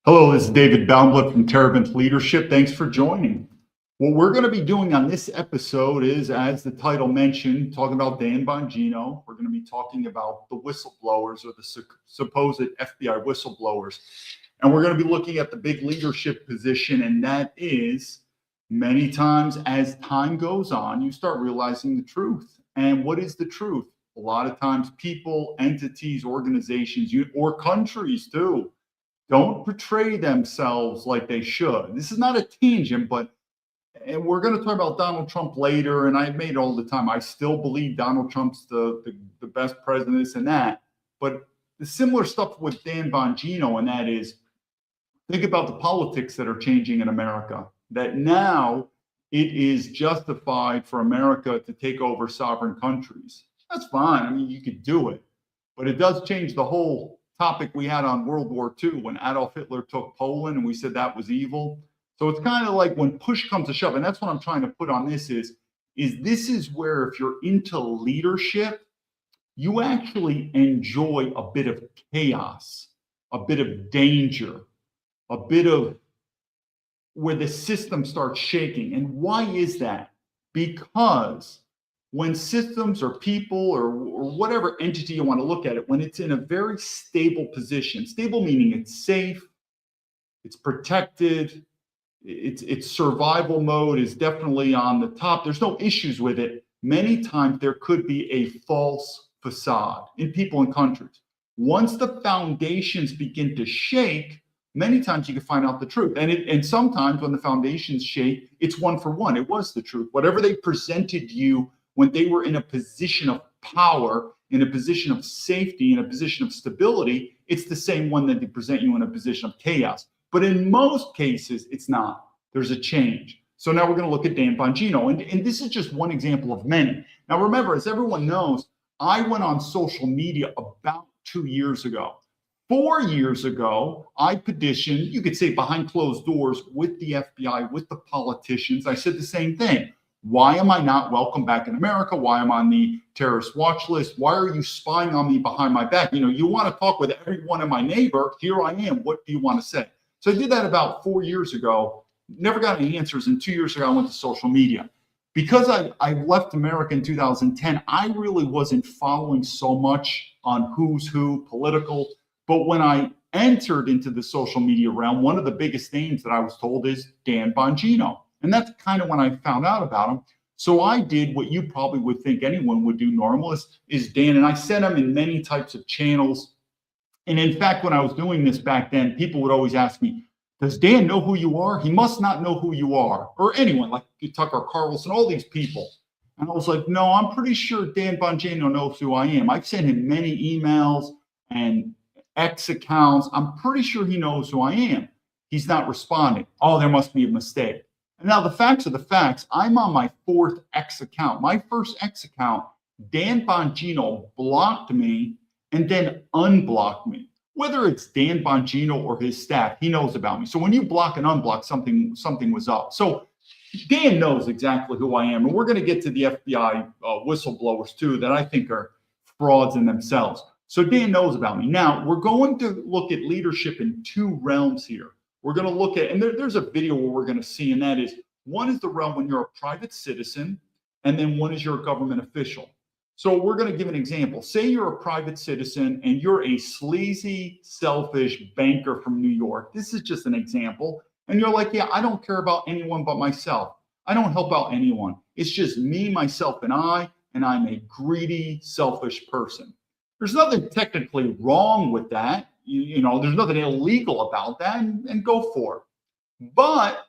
Hello, this is David Baumblatt from Terebinth Leadership. Thanks for joining. What we're going to be doing on this episode is, as the title mentioned, talking about Dan Bongino. We're going to be talking about the whistleblowers or the supposed FBI whistleblowers. And we're going to be looking at the big leadership position, and that is many times as time goes on, you start realizing the truth. And what is the truth? A lot of times people, entities, organizations, or countries too, don't portray themselves like they should. This is not a tangent, but and we're going to talk about Donald Trump later, and I made it all the time. I still believe Donald Trump's the best president, this and that. But the similar stuff with Dan Bongino, and that is, think about the politics that are changing in America, that now it is justified for America to take over sovereign countries. That's fine. I mean, you could do it, but it does change the whole topic we had on World War II when Adolf Hitler took Poland and we said that was evil. So it's kind of like when push comes to shove, and that's what I'm trying to put on this is this is where if you're into leadership, you actually enjoy a bit of chaos, a bit of danger, a bit of where the system starts shaking. And why is that? Because when systems or people or whatever entity you want to look at it, when it's in a very stable position, stable meaning it's safe, it's protected, its survival mode is definitely on the top. There's no issues with it. Many times there could be a false facade in people and countries. Once the foundations begin to shake, many times you can find out the truth. And sometimes when the foundations shake, it's one for one. It was the truth. Whatever they presented you when they were in a position of power, in a position of safety, in a position of stability, it's the same one that they present you in a position of chaos. But in most cases, it's not. There's a change. So now we're going to look at Dan Bongino. And this is just one example of many. Now remember, as everyone knows, I went on social media about 2 years ago. 4 years ago, I petitioned, you could say behind closed doors, with the FBI, with the politicians. I said the same thing. Why am I not welcome back in America? Why am I on the terrorist watch list? Why are you spying on me behind my back? You know, you want to talk with everyone and my neighbor. Here I am. What do you want to say? So I did that about 4 years ago. Never got any answers. And 2 years ago, I went to social media. Because I left America in 2010, I really wasn't following so much on who's who, political. But when I entered into the social media realm, one of the biggest names that I was told is Dan Bongino. And that's kind of when I found out about him. So I did what you probably would think anyone would do normal is Dan. And I sent him in many types of channels. And in fact, when I was doing this back then, people would always ask me, does Dan know who you are? He must not know who you are. Or anyone like Tucker Carlson, all these people. And I was like, no, I'm pretty sure Dan Bongino knows who I am. I've sent him many emails and X accounts. I'm pretty sure he knows who I am. He's not responding. Oh, there must be a mistake. And now the facts are the facts. I'm on my fourth X account. My first X account, Dan Bongino blocked me and then unblocked me. Whether it's Dan Bongino or his staff, he knows about me. So when you block and unblock, something was up. So Dan knows exactly who I am. And we're going to get to the FBI whistleblowers too that I think are frauds in themselves. So Dan knows about me. Now, we're going to look at leadership in two realms here. We're going to look at, and there's a video where we're going to see, and that is, one is the realm when you're a private citizen, and then one is you're a government official. So we're going to give an example. Say you're a private citizen and you're a sleazy, selfish banker from New York. This is just an example. And you're like, yeah, I don't care about anyone but myself. I don't help out anyone. It's just me, myself, and I'm a greedy, selfish person. There's nothing technically wrong with that. You know, there's nothing illegal about that, and go for it. But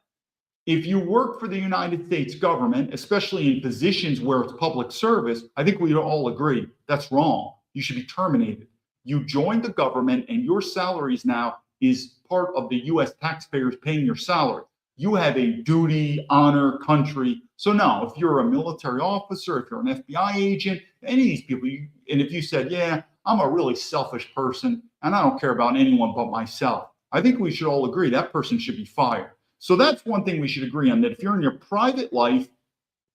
if you work for the United States government, especially in positions where it's public service, I think we'd all agree that's wrong. You should be terminated. You joined the government and your salaries now is part of the U.S. taxpayers paying your salary. You have a duty, honor, country. So no, if you're a military officer, if you're an FBI agent, any of these people, and if you said, yeah, I'm a really selfish person and I don't care about anyone but myself, I think we should all agree that person should be fired. So that's one thing we should agree on, that if you're in your private life,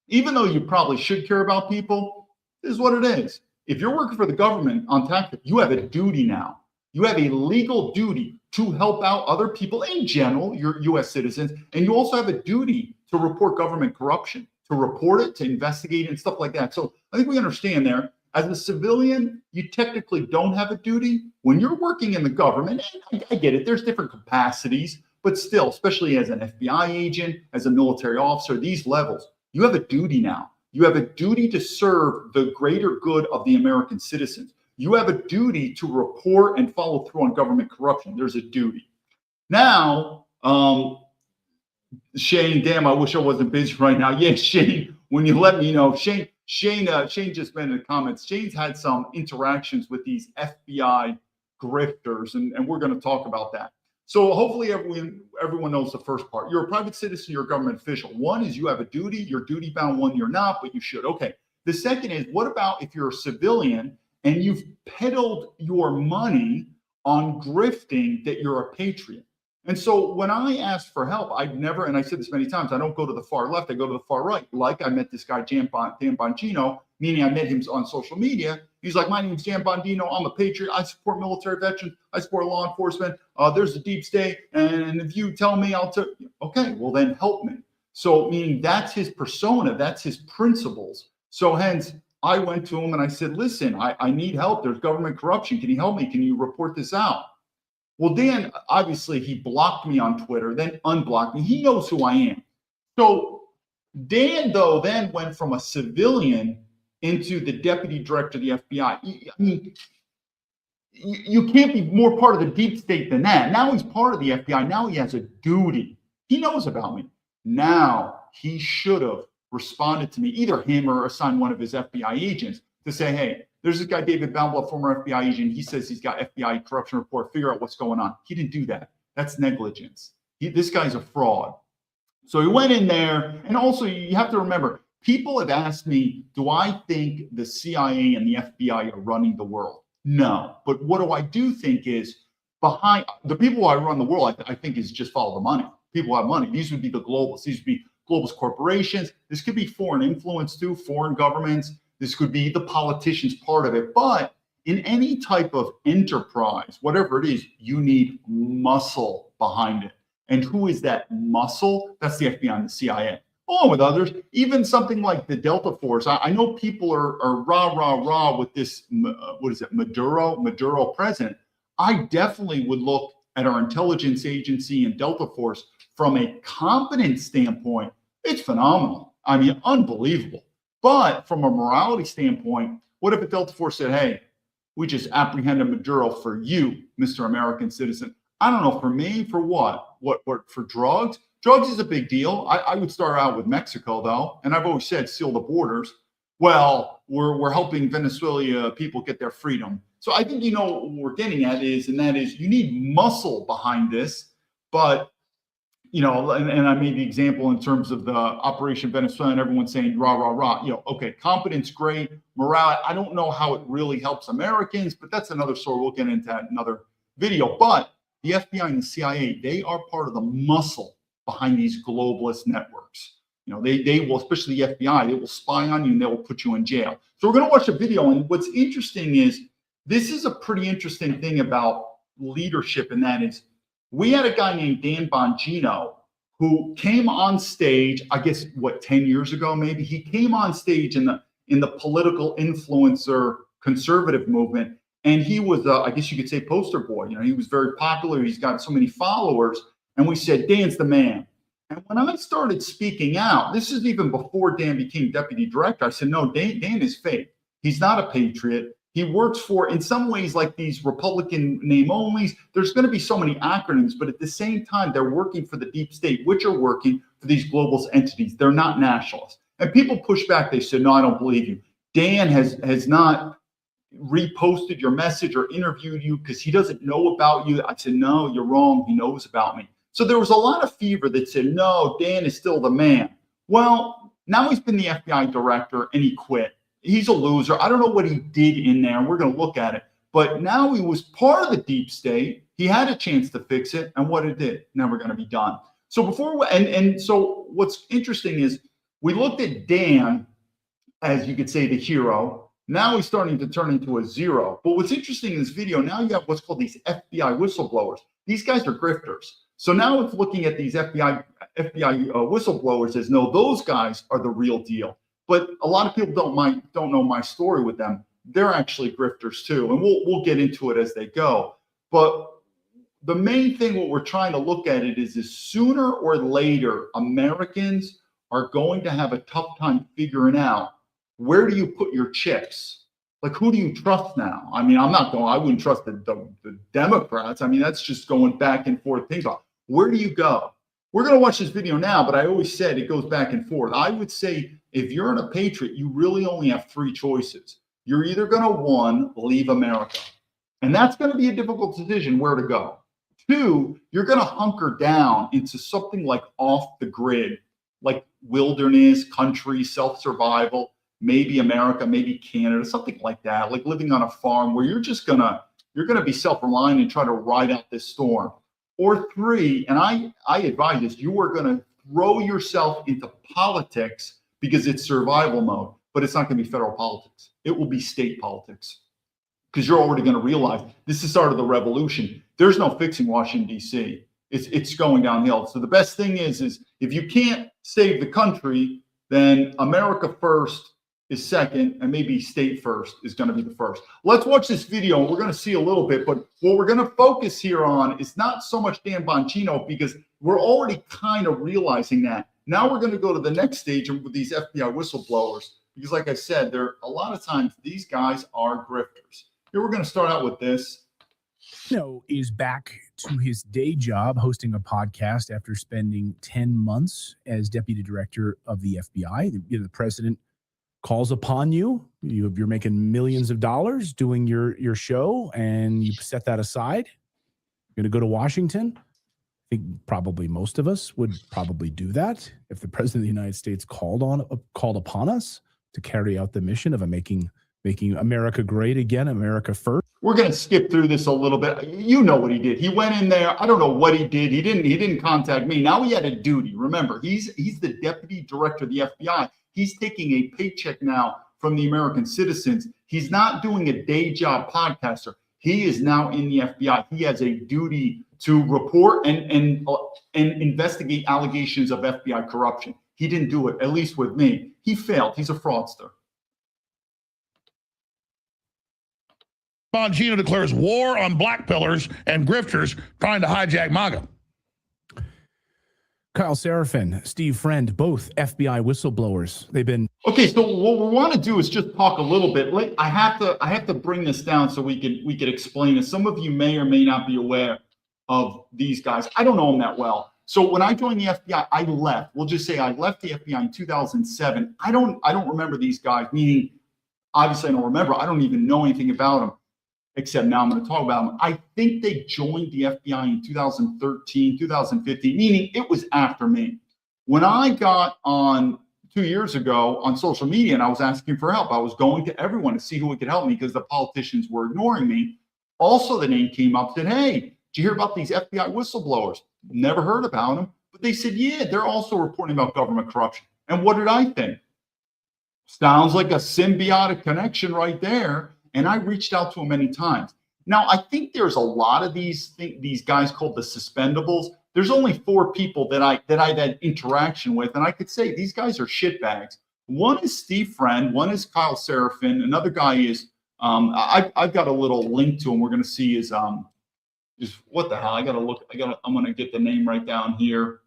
even though you probably should care about people, this is what it is. If you're working for the government on tax, you have a duty now. You have a legal duty to help out other people in general, your U.S. citizens, and you also have a duty to report government corruption, to report it, to investigate it, and stuff like that. So I think we understand there. As a civilian, you technically don't have a duty. When you're working in the government, and I get it, there's different capacities, but still, especially as an FBI agent, as a military officer, these levels, you have a duty now. You have a duty to serve the greater good of the American citizens. You have a duty to report and follow through on government corruption. There's a duty. Now, Shane, damn, I wish I wasn't busy right now. Yeah, Shane, when you let me know, Shane just made in the comments. Shane's had some interactions with these FBI grifters, and we're going to talk about that. So hopefully everyone knows the first part. You're a private citizen, you're a government official. One is you have a duty, you're duty bound. One, you're not, but you should. Okay. The second is, what about if you're a civilian and you've peddled your money on grifting that you're a patriot? And so when I asked for help, I'd never, and I said this many times, I don't go to the far left, I go to the far right. Like I met this guy, Dan Bongino, meaning I met him on social media. He's like, my name's Dan Bongino, I'm a patriot, I support military veterans, I support law enforcement, there's a deep state, and if you tell me, I'll tell you. Okay, well then help me. So meaning that's his persona, that's his principles. So hence, I went to him and I said, listen, I need help, there's government corruption, can you help me, can you report this out? Well, Dan, obviously, he blocked me on Twitter, then unblocked me. He knows who I am. So Dan, though, then went from a civilian into the deputy director of the FBI. I mean, you can't be more part of the deep state than that. Now he's part of the FBI. Now he has a duty. He knows about me. Now he should have responded to me, either him or assigned one of his FBI agents to say, hey, there's this guy, David Baumblatt, former FBI agent. He says he's got FBI corruption report. Figure out what's going on. He didn't do that. That's negligence. This guy's a fraud. So he went in there. And also, you have to remember, people have asked me, do I think the CIA and the FBI are running the world? No. But what do think is behind the people who run the world, I think is just follow the money. People have money. These would be the globals. These would be globalist corporations. This could be foreign influence too, foreign governments. This could be the politicians part of it. But in any type of enterprise, whatever it is, you need muscle behind it. And who is that muscle? That's the FBI and the CIA, along with others. Even something like the Delta Force. I know people are rah with this, what is it, Maduro president. I definitely would look at our intelligence agency and Delta Force from a competence standpoint. It's phenomenal. I mean, unbelievable. But from a morality standpoint, what if a Delta Force said, hey, we just apprehended Maduro for you, Mr. American citizen? I don't know, for me, for what? What for drugs? Drugs is a big deal. I would start out with Mexico, though. And I've always said, seal the borders. Well, we're helping Venezuela people get their freedom. So I think you know what we're getting at is, and that is you need muscle behind this. But you know, and I made the example in terms of the Operation Venezuela and everyone saying rah. You know, okay, competence, great. Morale, I don't know how it really helps Americans, but that's another story. We'll get into that in another video. But the FBI and the CIA, they are part of the muscle behind these globalist networks. You know, they will, especially the FBI, they will spy on you and they will put you in jail. So we're going to watch a video. And what's interesting is this is a pretty interesting thing about leadership, and that is, we had a guy named Dan Bongino who came on stage, I guess, 10 years ago, maybe. He came on stage in the political influencer conservative movement. And he was, I guess you could say, poster boy. You know, he was very popular. He's got so many followers. And we said, Dan's the man. And when I started speaking out, this is even before Dan became deputy director, I said, no, Dan is fake. He's not a patriot. He works for, in some ways, like these Republican name onlys. There's going to be so many acronyms, but at the same time, they're working for the deep state, which are working for these globalist entities. They're not nationalists. And people push back. They said, no, I don't believe you. Dan has not reposted your message or interviewed you because he doesn't know about you. I said, no, you're wrong. He knows about me. So there was a lot of fever that said, no, Dan is still the man. Well, now he's been the FBI director and he quit. He's a loser. I don't know what he did in there. We're going to look at it. But now he was part of the deep state. He had a chance to fix it. And what it did, never going to be done. So so what's interesting is we looked at Dan as, you could say, the hero. Now he's starting to turn into a zero. But what's interesting in this video, now you have what's called these FBI whistleblowers. These guys are grifters. So now it's looking at these FBI whistleblowers as no, those guys are the real deal. But a lot of people don't know my story with them. They're actually grifters too, and we'll get into it as they go. But the main thing, what we're trying to look at it is sooner or later, Americans are going to have a tough time figuring out, where do you put your chips? Like, who do you trust now? I mean, I wouldn't trust the Democrats. I mean, that's just going back and forth. Think about, where do you go? We're going to watch this video now, but I always said it goes back and forth. I would say if you're in a Patriot, you really only have three choices. You're either going to, one, leave America, and that's going to be a difficult decision where to go. Two, you're going to hunker down into something like off the grid, like wilderness, country, self-survival, maybe America, maybe Canada, something like that, like living on a farm where you're going to be self-reliant and try to ride out this storm. Or three, and I advise this, you are going to throw yourself into politics because it's survival mode, but it's not going to be federal politics. It will be state politics, because you're already going to realize this is the start of the revolution. There's no fixing Washington, D.C. It's going downhill. So the best thing is if you can't save the country, then America first is second, and maybe state first is going to be the first. Let's watch this video, and we're going to see a little bit, but what we're going to focus here on is not so much Dan Bongino, because we're already kind of realizing that. Now we're going to go to the next stage with these FBI whistleblowers, because like I said, a lot of times these guys are grifters. Here we're going to start out with this. Is back to his day job hosting a podcast after spending 10 months as deputy director of the FBI. The president calls upon you. You're making millions of dollars doing your show, and you set that aside. You're going to go to Washington. I think probably most of us would probably do that if the president of the United States called upon us to carry out the mission of making America great again, America first. We're going to skip through this a little bit. You know what he did. He went in there. I don't know what he did. He didn't contact me. Now he had a duty. Remember, he's the deputy director of the FBI. He's taking a paycheck now from the American citizens. He's not doing a day job podcaster. He is now in the FBI. He has a duty to report and investigate allegations of FBI corruption. He didn't do it, at least with me. He failed. He's a fraudster. Bongino declares war on black pillars and grifters trying to hijack MAGA. Kyle Seraphin, Steve Friend, both FBI whistleblowers. They've been okay. So what we want to do is just talk a little bit. I have to bring this down so we can explain it. Some of you may or may not be aware of these guys. I don't know them that well. So when I joined the FBI, I left. We'll just say I left the FBI in 2007. I don't remember these guys. Meaning, obviously, I don't remember. I don't even know anything about them, except now I'm going to talk about them. I think they joined the FBI in 2013, 2015, meaning it was after me. When I got on 2 years ago on social media and I was asking for help, I was going to everyone to see who could help me because the politicians were ignoring me. Also, the name came up, said, hey, did you hear about these FBI whistleblowers? Never heard about them. But they said, yeah, they're also reporting about government corruption. And what did I think? Sounds like a symbiotic connection right there. And I reached out to him many times. Now, I think there's a lot of these guys called the suspendables. There's only 4 people that I've had interaction with. And I could say these guys are shitbags. One is Steve Friend. One is Kyle Seraphin. Another guy is, I've got a little link to him. We're going to see is what the hell? I'm going to get the name right down here.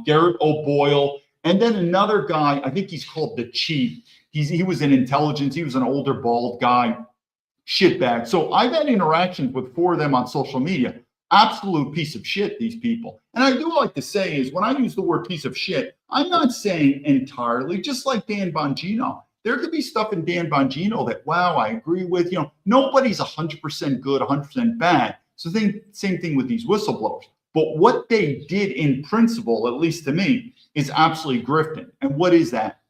Garrett O'Boyle. And then another guy, I think he's called the Chief. He was in intelligence. He was an older, bald guy. Shitbag. So I've had interactions with 4 of them on social media. Absolute piece of shit, these people. And I do like to say is when I use the word piece of shit, I'm not saying entirely, just like Dan Bongino. There could be stuff in Dan Bongino that, wow, I agree with. Nobody's 100% good, 100% bad. So same thing with these whistleblowers. But what they did in principle, at least to me, is absolutely grifting. And what is that?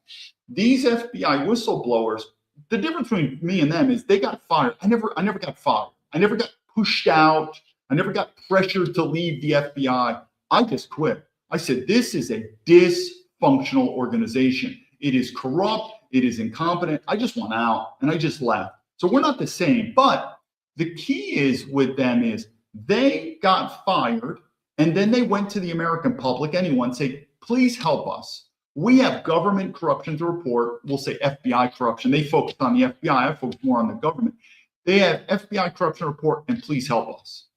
These FBI whistleblowers, the difference between me and them is they got fired. I never got fired. I never got pushed out. I never got pressured to leave the FBI. I just quit. I said, this is a dysfunctional organization. It is corrupt. It is incompetent. I just want out and I just left. So we're not the same. But the key is with them is they got fired and then they went to the American public, anyone, say, please help us. We have government corruption to report. We'll say FBI corruption. They focus on the FBI. I focus more on the government. They have FBI corruption report and please help us.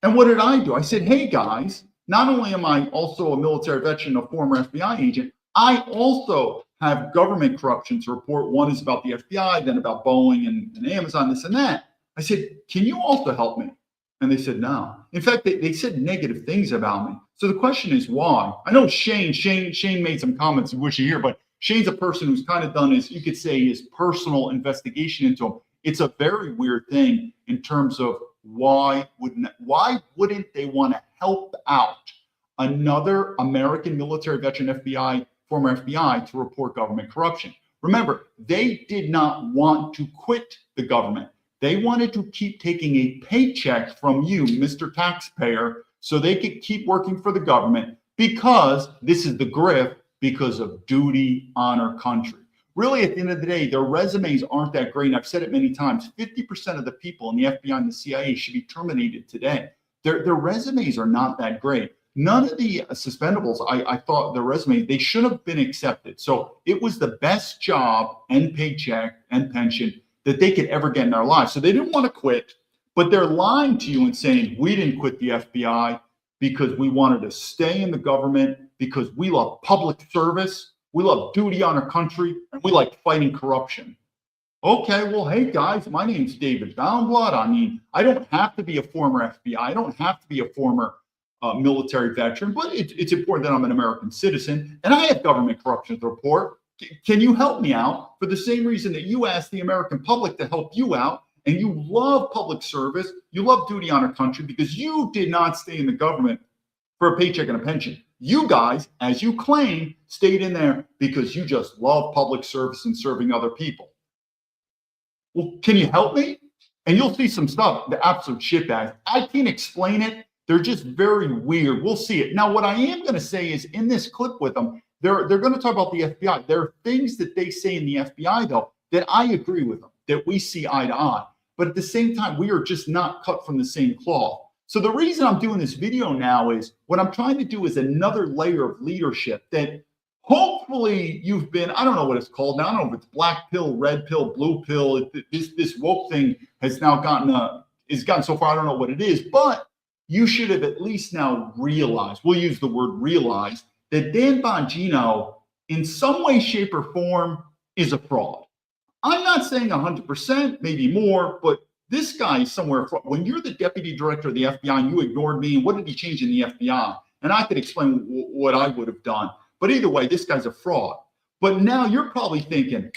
And what did I do? I said, hey, guys, not only am I also a military veteran, a former FBI agent, I also have government corruption to report. One is about the FBI, then about Boeing and Amazon, this and that. I said, can you also help me? And they said, no. In fact, they said negative things about me. So the question is why? I know Shane made some comments, wish you hear, but Shane's a person who's kind of done his, you could say, his personal investigation into him. It's a very weird thing in terms of why wouldn't they want to help out another American military veteran FBI, former FBI, to report government corruption? Remember, they did not want to quit the government. They wanted to keep taking a paycheck from you, Mr. Taxpayer, so they could keep working for the government because this is the grift, because of duty, honor, country. Really, at the end of the day, their resumes aren't that great. And I've said it many times, 50% of the people in the FBI and the CIA should be terminated today. Their resumes are not that great. None of the suspendables, I thought their resume, they should have been accepted. So it was the best job and paycheck and pension that they could ever get in their lives. So they didn't want to quit, but they're lying to you and saying, we didn't quit the FBI because we wanted to stay in the government because we love public service, we love duty on our country, and we like fighting corruption. Okay, well, hey guys, my name's David Baumblatt. I mean, I don't have to be a former FBI. I don't have to be a former military veteran, but it's important that I'm an American citizen and I have government corruption to report. Can you help me out for the same reason that you asked the American public to help you out? And you love public service, you love duty on our country because you did not stay in the government for a paycheck and a pension. You guys, as you claim, stayed in there because you just love public service and serving other people. Well, can you help me? And you'll see some stuff, the absolute shitbags. I can't explain it. They're just very weird. We'll see it. Now, what I am going to say is in this clip with them, they're going to talk about the FBI. There are things that they say in the FBI, though, that I agree with them, that we see eye to eye. But at the same time, we are just not cut from the same cloth. So the reason I'm doing this video now is what I'm trying to do is another layer of leadership that hopefully you've been, I don't know what it's called now. I don't know if it's black pill, red pill, blue pill. This woke thing has now gotten so far, I don't know what it is, but you should have at least now realized, we'll use the word realize, that Dan Bongino, in some way, shape, or form, is a fraud. I'm not saying 100%, maybe more, but this guy is somewhere. When you're the deputy director of the FBI and you ignored me, what did he change in the FBI? And I could explain what I would have done. But either way, this guy's a fraud. But now you're probably thinking,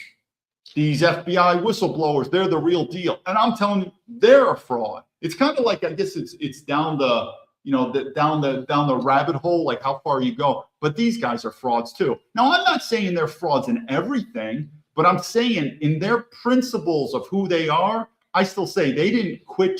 these FBI whistleblowers, they're the real deal. And I'm telling you, they're a fraud. It's kind of like, I guess it's down the, down the rabbit hole, like how far you go. But these guys are frauds too. Now, I'm not saying they're frauds in everything, but I'm saying in their principles of who they are, I still say they didn't quit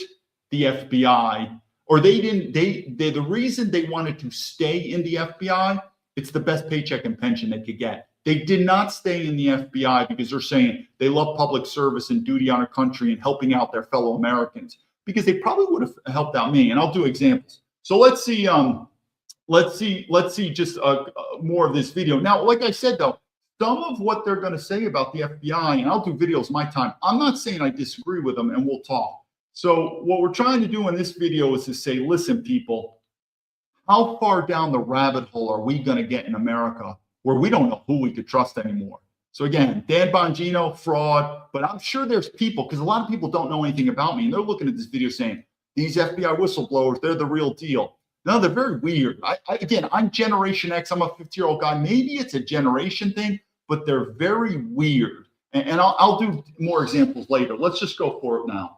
the FBI, or the reason they wanted to stay in the FBI, it's the best paycheck and pension they could get. They did not stay in the FBI because they're saying they love public service and duty on our country and helping out their fellow Americans, because they probably would have helped out me. And I'll do examples. So let's see just more of this video. Now, like I said, though, some of what they're going to say about the FBI, and I'll do videos my time, I'm not saying I disagree with them, and we'll talk. So what we're trying to do in this video is to say, listen, people, how far down the rabbit hole are we going to get in America where we don't know who we could trust anymore? So again, Dan Bongino, fraud, but I'm sure there's people, because a lot of people don't know anything about me, and they're looking at this video saying, these FBI whistleblowers, they're the real deal. No, they're very weird. Again, I'm Generation X. I'm a 50-year-old guy. Maybe it's a generation thing, but they're very weird. And I'll do more examples later. Let's just go for it now.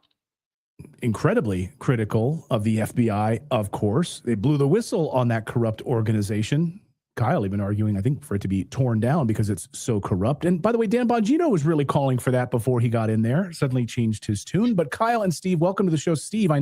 Incredibly critical of the FBI, of course. They blew the whistle on that corrupt organization. Kyle even arguing, I think, for it to be torn down because it's so corrupt. And by the way, Dan Bongino was really calling for that before he got in there, suddenly changed his tune. But Kyle and Steve, welcome to the show. Steve, I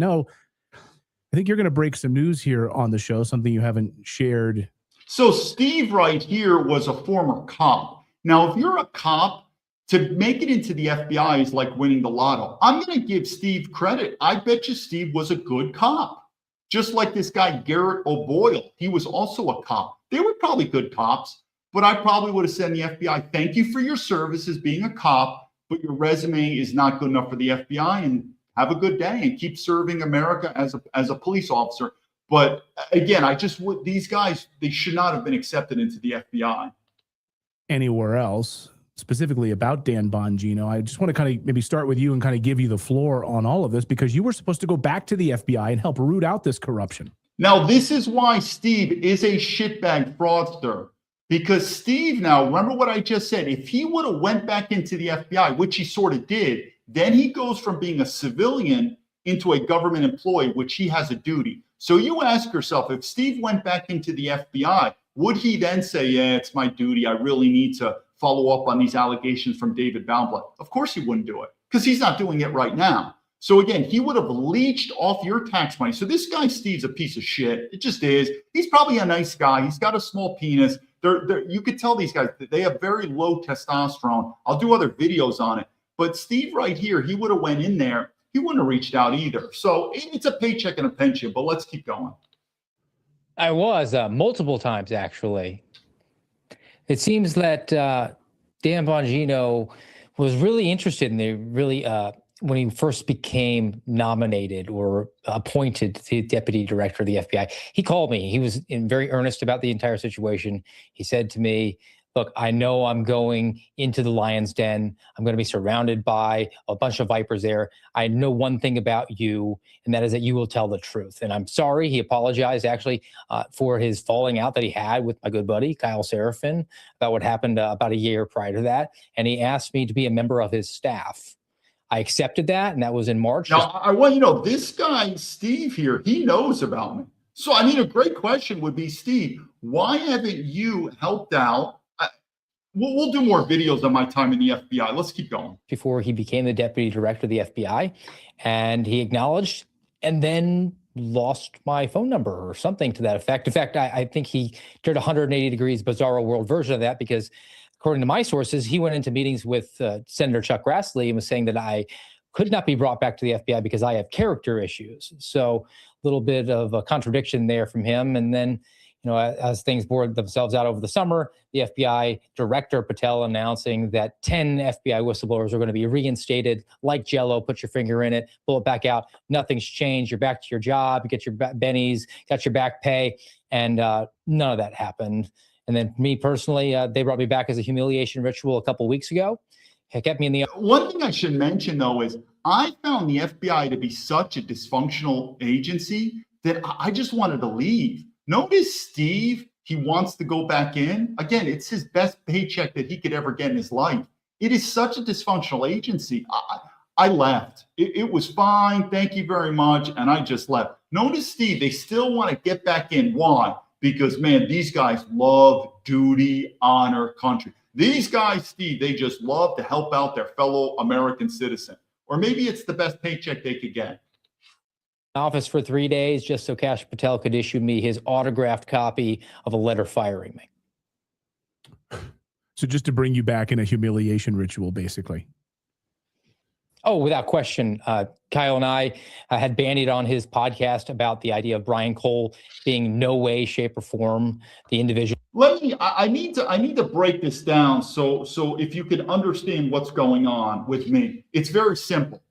think you're going to break some news here on the show, something you haven't shared. So Steve right here was a former cop. Now, if you're a cop, To make it into the FBI is like winning the lotto. I'm going to give Steve credit. I bet you Steve was a good cop. Just like this guy, Garrett O'Boyle. He was also a cop. They were probably good cops, but I probably would have said in the FBI, thank you for your service as being a cop, but your resume is not good enough for the FBI, and have a good day and keep serving America as a police officer. But again, these guys, they should not have been accepted into the FBI. Anywhere else, specifically about Dan Bongino, I just want to kind of maybe start with you and kind of give you the floor on all of this, because you were supposed to go back to the FBI and help root out this corruption. Now, this is why Steve is a shitbag fraudster, because Steve, now remember what I just said, if he would have went back into the FBI, which he sort of did, then he goes from being a civilian into a government employee, which he has a duty. So you ask yourself, if Steve went back into the FBI, would he then say, yeah, it's my duty, I really need to follow up on these allegations from David Baumblatt? Of course he wouldn't do it, because he's not doing it right now. So again, he would have leached off your tax money. So this guy, Steve's a piece of shit. It just is. He's probably a nice guy. He's got a small penis. You could tell these guys that they have very low testosterone. I'll do other videos on it. But Steve right here, he would have went in there. He wouldn't have reached out either. So it's a paycheck and a pension, but let's keep going. I was multiple times, actually. It seems that Dan Bongino was really interested in when he first became nominated or appointed the deputy director of the FBI. He called me. He was very earnest about the entire situation. He said to me, look, I know I'm going into the lion's den. I'm going to be surrounded by a bunch of vipers there. I know one thing about you, and that is that you will tell the truth. And I'm sorry. He apologized, actually, for his falling out that he had with my good buddy, Kyle Seraphin, about what happened about a year prior to that. And he asked me to be a member of his staff. I accepted that, and that was in March. Now, I want you to know, this guy, Steve here, he knows about me. So, I mean, a great question would be, Steve, why haven't you helped out? We'll do more videos on my time in the FBI. Let's keep going. Before he became the deputy director of the FBI, and he acknowledged and then lost my phone number or something to that effect. In fact, I think he did 180 degrees bizarro world version of that, because according to my sources, he went into meetings with Senator Chuck Grassley and was saying that I could not be brought back to the FBI because I have character issues. So a little bit of a contradiction there from him. And then, as things bore themselves out over the summer, the FBI director Patel announcing that 10 FBI whistleblowers are going to be reinstated like Jello. Put your finger in it, pull it back out. Nothing's changed. You're back to your job. You get your bennies, got your back pay, and none of that happened. And then me personally, they brought me back as a humiliation ritual a couple of weeks ago. It kept me in the... One thing I should mention, though, is I found the FBI to be such a dysfunctional agency that I just wanted to leave. Notice Steve, he wants to go back in. Again, it's his best paycheck that he could ever get in his life. It is such a dysfunctional agency. I left. It was fine. Thank you very much. And I just left. Notice Steve, they still want to get back in. Why? Because, man, these guys love duty, honor, country. These guys, Steve, they just love to help out their fellow American citizen. Or maybe it's the best paycheck they could get. Office for 3 days just so Kash Patel could issue me his autographed copy of a letter firing me. So just to bring you back in a humiliation ritual, basically. Oh, without question. Kyle and I had bandied on his podcast about the idea of Brian Cole being no way, shape, or form the individual. I need to break this down so if you can understand what's going on with me. It's very simple.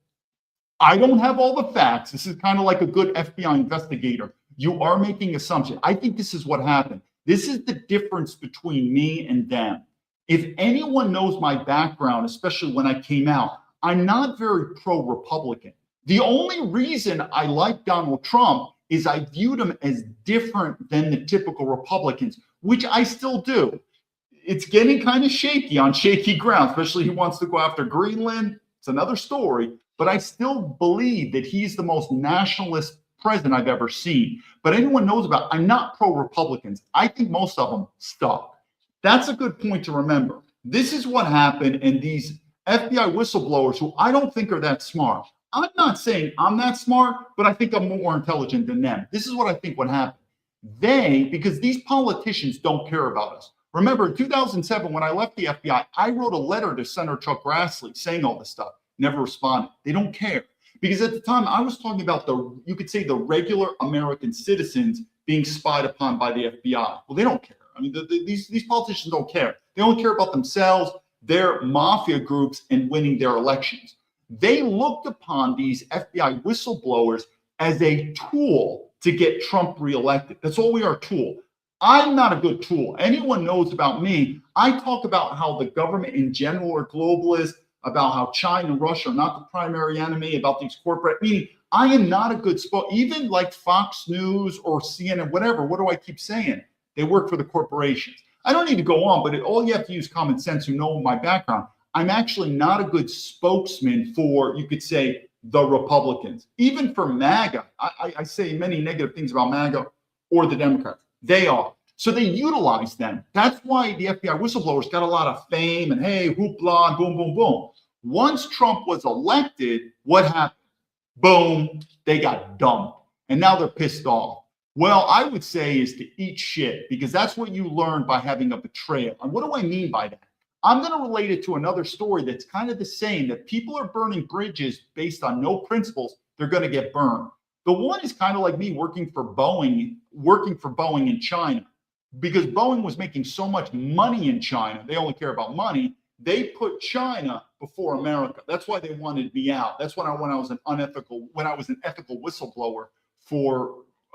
I don't have all the facts. This is kind of like a good FBI investigator. You are making assumptions. I think this is what happened. This is the difference between me and them. If anyone knows my background, especially when I came out, I'm not very pro-Republican. The only reason I like Donald Trump is I viewed him as different than the typical Republicans, which I still do. It's getting kind of shaky on shaky ground, especially he wants to go after Greenland. It's another story, but I still believe that he's the most nationalist president I've ever seen. But anyone knows about, I'm not pro-Republicans. I think most of them stuck. That's a good point to remember. This is what happened, and these FBI whistleblowers who I don't think are that smart. I'm not saying I'm that smart, but I think I'm more intelligent than them. This is what I think would happen. Because these politicians don't care about us. Remember, in 2007, when I left the FBI, I wrote a letter to Senator Chuck Grassley saying all this stuff. Never responded. They don't care. Because at the time, I was talking about you could say the regular American citizens being spied upon by the FBI. Well, they don't care. I mean, these politicians don't care. They only care about themselves, their mafia groups, and winning their elections. They looked upon these FBI whistleblowers as a tool to get Trump reelected. That's all we are, a tool. I'm not a good tool. Anyone knows about me. I talk about how the government in general are globalist, about how China and Russia are not the primary enemy, about these corporate, meaning I am not a good even like Fox News or CNN, whatever. What do I keep saying? They work for the corporations. I don't need to go on, but all you have to use common sense who know my background. I'm actually not a good spokesman for, you could say, the Republicans. Even for MAGA, I say many negative things about MAGA or the Democrats. They are. So they utilize them. That's why the FBI whistleblowers got a lot of fame and hey, hoopla, boom, boom, boom. Once Trump was elected, what happened? Boom, they got dumped. And now they're pissed off. Well, I would say is to eat shit, because that's what you learn by having a betrayal. And what do I mean by that? I'm going to relate it to another story that's kind of the same, that people are burning bridges based on no principles. They're going to get burned. The one is kind of like me working for Boeing in China, because Boeing was making so much money in China. They only care about money. They put China before America. That's why they wanted me out. That's when I was an ethical whistleblower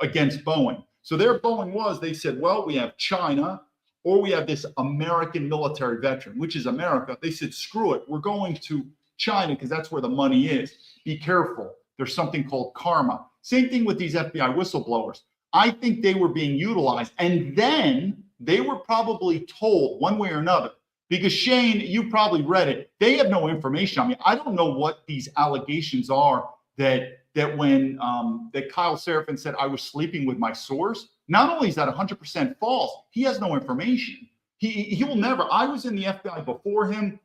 against Boeing. So their Boeing was, they said, well, we have China or we have this American military veteran, which is America. They said, screw it. We're going to China because that's where the money is. Be careful. There's something called karma. Same thing with these FBI whistleblowers. I think they were being utilized. And then they were probably told one way or another, because Shane, you probably read it. They have no information on me. I don't know what these allegations are that Kyle Seraphin said I was sleeping with my source. Not only is that 100% false, he has no information. He will never. I was in the FBI before him.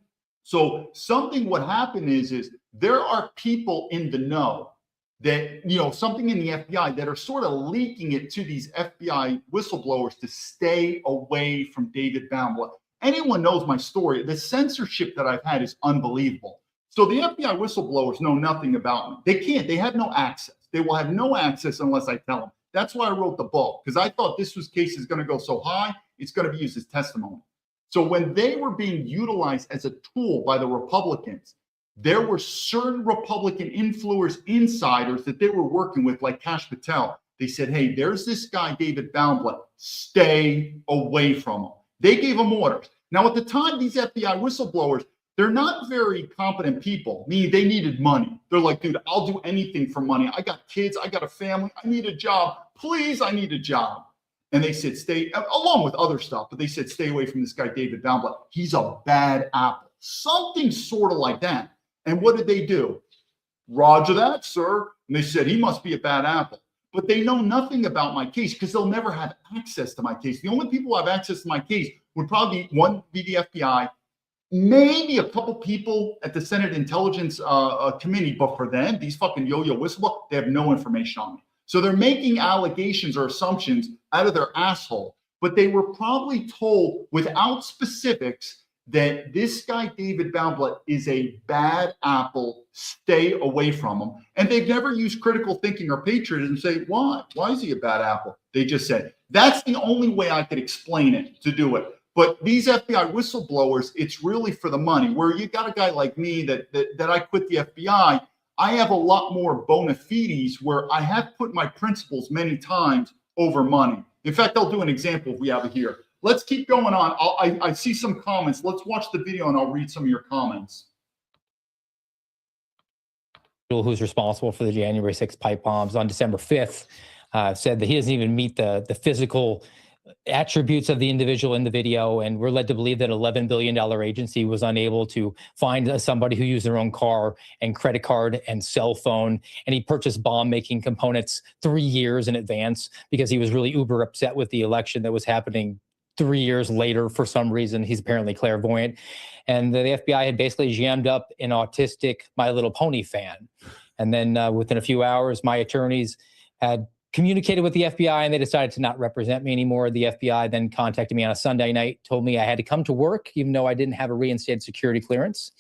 So what happened is there are people in the know that, something in the FBI that are sort of leaking it to these FBI whistleblowers to stay away from David Baumblatt. Anyone knows my story. The censorship that I've had is unbelievable. So the FBI whistleblowers know nothing about me. They can't. They have no access. They will have no access unless I tell them. That's why I wrote the book, because I thought this case is going to go so high, it's going to be used as testimony. So when they were being utilized as a tool by the Republicans, there were certain Republican influencers, insiders that they were working with, like Kash Patel. They said, hey, there's this guy, David Baumblatt. Stay away from him. They gave him orders. Now, at the time, these FBI whistleblowers, they're not very competent people, meaning they needed money. They're like, dude, I'll do anything for money. I got kids. I got a family. I need a job. Please, I need a job. And they said, stay, along with other stuff, but they said, stay away from this guy, David Baumblatt. He's a bad apple. Something sort of like that. And what did they do? Roger that, sir. And they said, he must be a bad apple. But they know nothing about my case because they'll never have access to my case. The only people who have access to my case would probably be the FBI, maybe a couple people at the Senate Intelligence Committee. But for them, these fucking yo-yo whistleblowers, they have no information on me. So they're making allegations or assumptions out of their asshole. But they were probably told without specifics that this guy, David Baumblatt, is a bad apple. Stay away from him. And they've never used critical thinking or patriotism and say, why? Why is he a bad apple? They just said, that's the only way I could explain it to do it. But these FBI whistleblowers, it's really for the money. Where you got a guy like me that I quit the FBI, I have a lot more bona fides where I have put my principles many times over money. In fact, I'll do an example if we have it here. Let's keep going on. I see some comments. Let's watch the video and I'll read some of your comments. Who's responsible for the January 6th pipe bombs on December 5th said that he doesn't even meet the physical attributes of the individual in the video. And we're led to believe that $11 billion agency was unable to find somebody who used their own car and credit card and cell phone. And he purchased bomb making components 3 years in advance because he was really uber upset with the election that was happening 3 years later. For some reason, he's apparently clairvoyant. And the FBI had basically jammed up an autistic My Little Pony fan. And then within a few hours, my attorneys had communicated with the FBI and they decided to not represent me anymore. The FBI then contacted me on a Sunday night, told me I had to come to work, even though I didn't have a reinstated security clearance.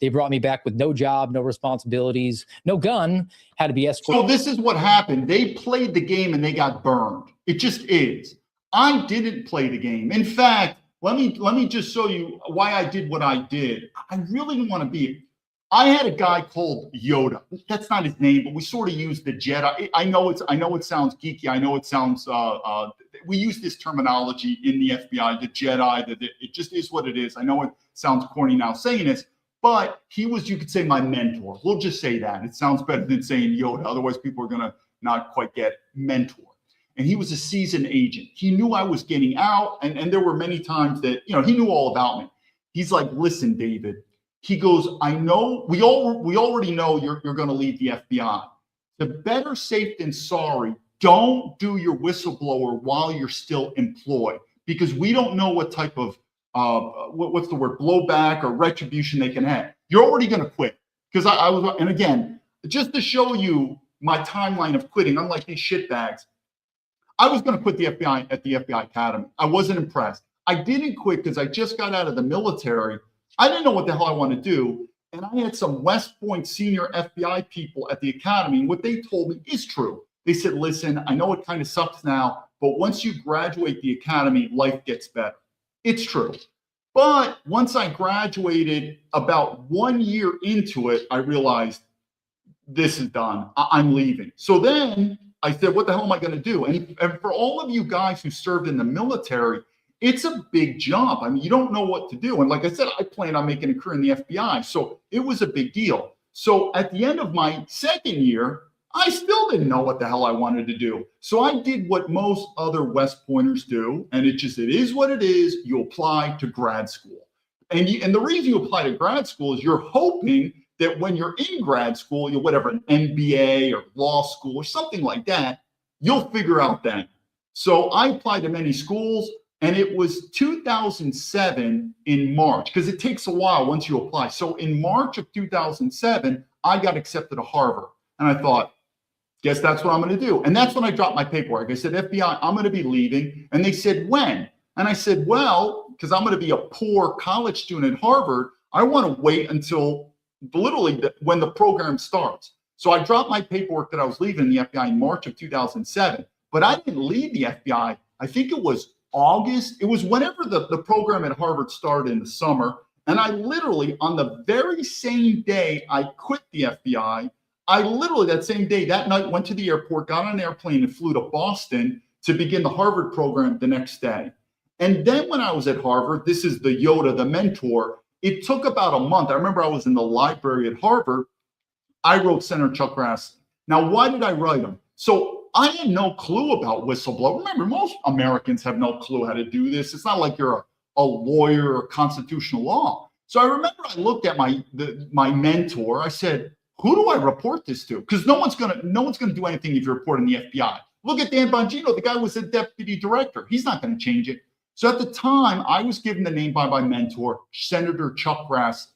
They brought me back with no job, no responsibilities, no gun, had to be escorted. So this is what happened. They played the game and they got burned. It just is. I didn't play the game. In fact, let me just show you why I did what I did. I really didn't want to be. I had a guy called Yoda. That's not his name, but we sort of use the Jedi. I know it sounds geeky. I know it sounds. We use this terminology in the FBI, the Jedi. It just is what it is. I know it sounds corny now saying this, but he was, you could say, my mentor. We'll just say that. It sounds better than saying Yoda. Otherwise, people are gonna not quite get mentor. And he was a seasoned agent. He knew I was getting out, and there were many times that he knew all about me. He's like, listen, David. He goes, I know we already know you're going to leave the FBI. The better safe than sorry. Don't do your whistleblower while you're still employed, because we don't know what type of what's the word, blowback or retribution they can have. You're already going to quit, because I was, and again, just to show you my timeline of quitting, unlike these shitbags, I was going to quit the FBI at the FBI Academy. I wasn't impressed. I didn't quit because I just got out of the military. I didn't know what the hell I wanted to do. And I had some West Point senior FBI people at the academy. And what they told me is true. They said, listen, I know it kind of sucks now, but once you graduate the academy, life gets better. It's true. But once I graduated, about 1 year into it, I realized this is done. I'm leaving. So then I said, what the hell am I going to do? And for all of you guys who served in the military, it's a big job. I mean, you don't know what to do. And like I said, I planned on making a career in the FBI. So it was a big deal. So at the end of my second year, I still didn't know what the hell I wanted to do. So I did what most other West Pointers do. And it is what it is. You apply to grad school. And the reason you apply to grad school is you're hoping that when you're in grad school, you'll whatever, an MBA or law school or something like that, you'll figure out then. So I applied to many schools. And it was 2007 in March, because it takes a while once you apply. So in March of 2007, I got accepted to Harvard. And I thought, guess that's what I'm going to do. And that's when I dropped my paperwork. I said, FBI, I'm going to be leaving. And they said, when? And I said, well, because I'm going to be a poor college student at Harvard, I want to wait until literally when the program starts. So I dropped my paperwork that I was leaving the FBI in March of 2007. But I didn't leave the FBI. I think it was August. It was whenever the program at Harvard started in the summer. And I literally, on the very same day I quit the FBI, I literally that same day, that night, went to the airport, got on an airplane and flew to Boston to begin the Harvard program the next day. And then when I was at Harvard, this is the Yoda, the mentor, it took about a month. I remember I was in the library at Harvard. I wrote Senator Chuck Grassley. Now, why did I write him? So I had no clue about whistleblower. Remember, most Americans have no clue how to do this. It's not like you're a lawyer or constitutional law. So I remember I looked at my mentor. I said, who do I report this to? Because no one's gonna do anything if you report in the FBI. Look at Dan Bongino. The guy was a deputy director. He's not going to change it. So at the time, I was given the name by my mentor, Senator Chuck Grassley.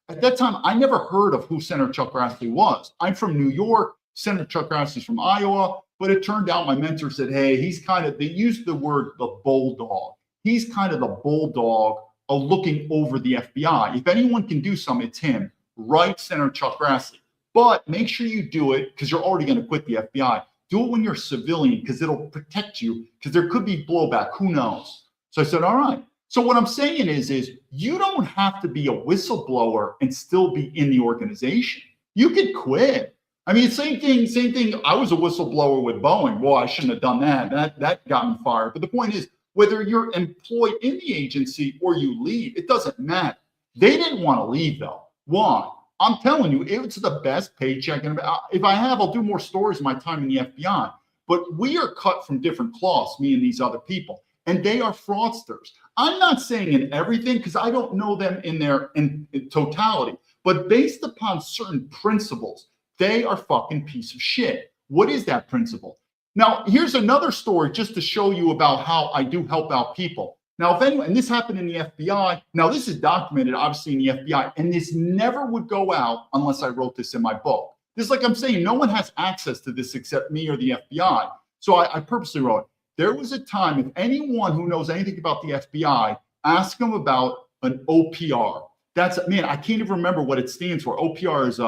At that time, I never heard of who Senator Chuck Grassley was. I'm from New York. Senator Chuck Grassley's from Iowa. But it turned out my mentor said, hey, he's kind of, they used the word the bulldog. He's kind of the bulldog of looking over the FBI. If anyone can do something, it's him. Right, Senator Chuck Grassley. But make sure you do it because you're already going to quit the FBI. Do it when you're a civilian because it'll protect you because there could be blowback. Who knows? So I said, all right. So what I'm saying is you don't have to be a whistleblower and still be in the organization. You could quit. I mean, same thing. I was a whistleblower with Boeing. Well, I shouldn't have done that. That got me fired. But the point is, whether you're employed in the agency or you leave, it doesn't matter. They didn't want to leave, though. Why? I'm telling you, it's the best paycheck. And if I have, I'll do more stories of my time in the FBI. But we are cut from different cloths, me and these other people. And they are fraudsters. I'm not saying in everything because I don't know them in totality. But based upon certain principles, they are fucking piece of shit. What is that principle? Now, here's another story just to show you about how I do help out people. Now, if anyone, and this happened in the FBI, now this is documented obviously in the FBI, and this never would go out unless I wrote this in my book. This, like I'm saying, no one has access to this except me or the FBI. So I purposely wrote it. There was a time, if anyone who knows anything about the FBI, ask them about an OPR. That's, man, I can't even remember what it stands for. OPR is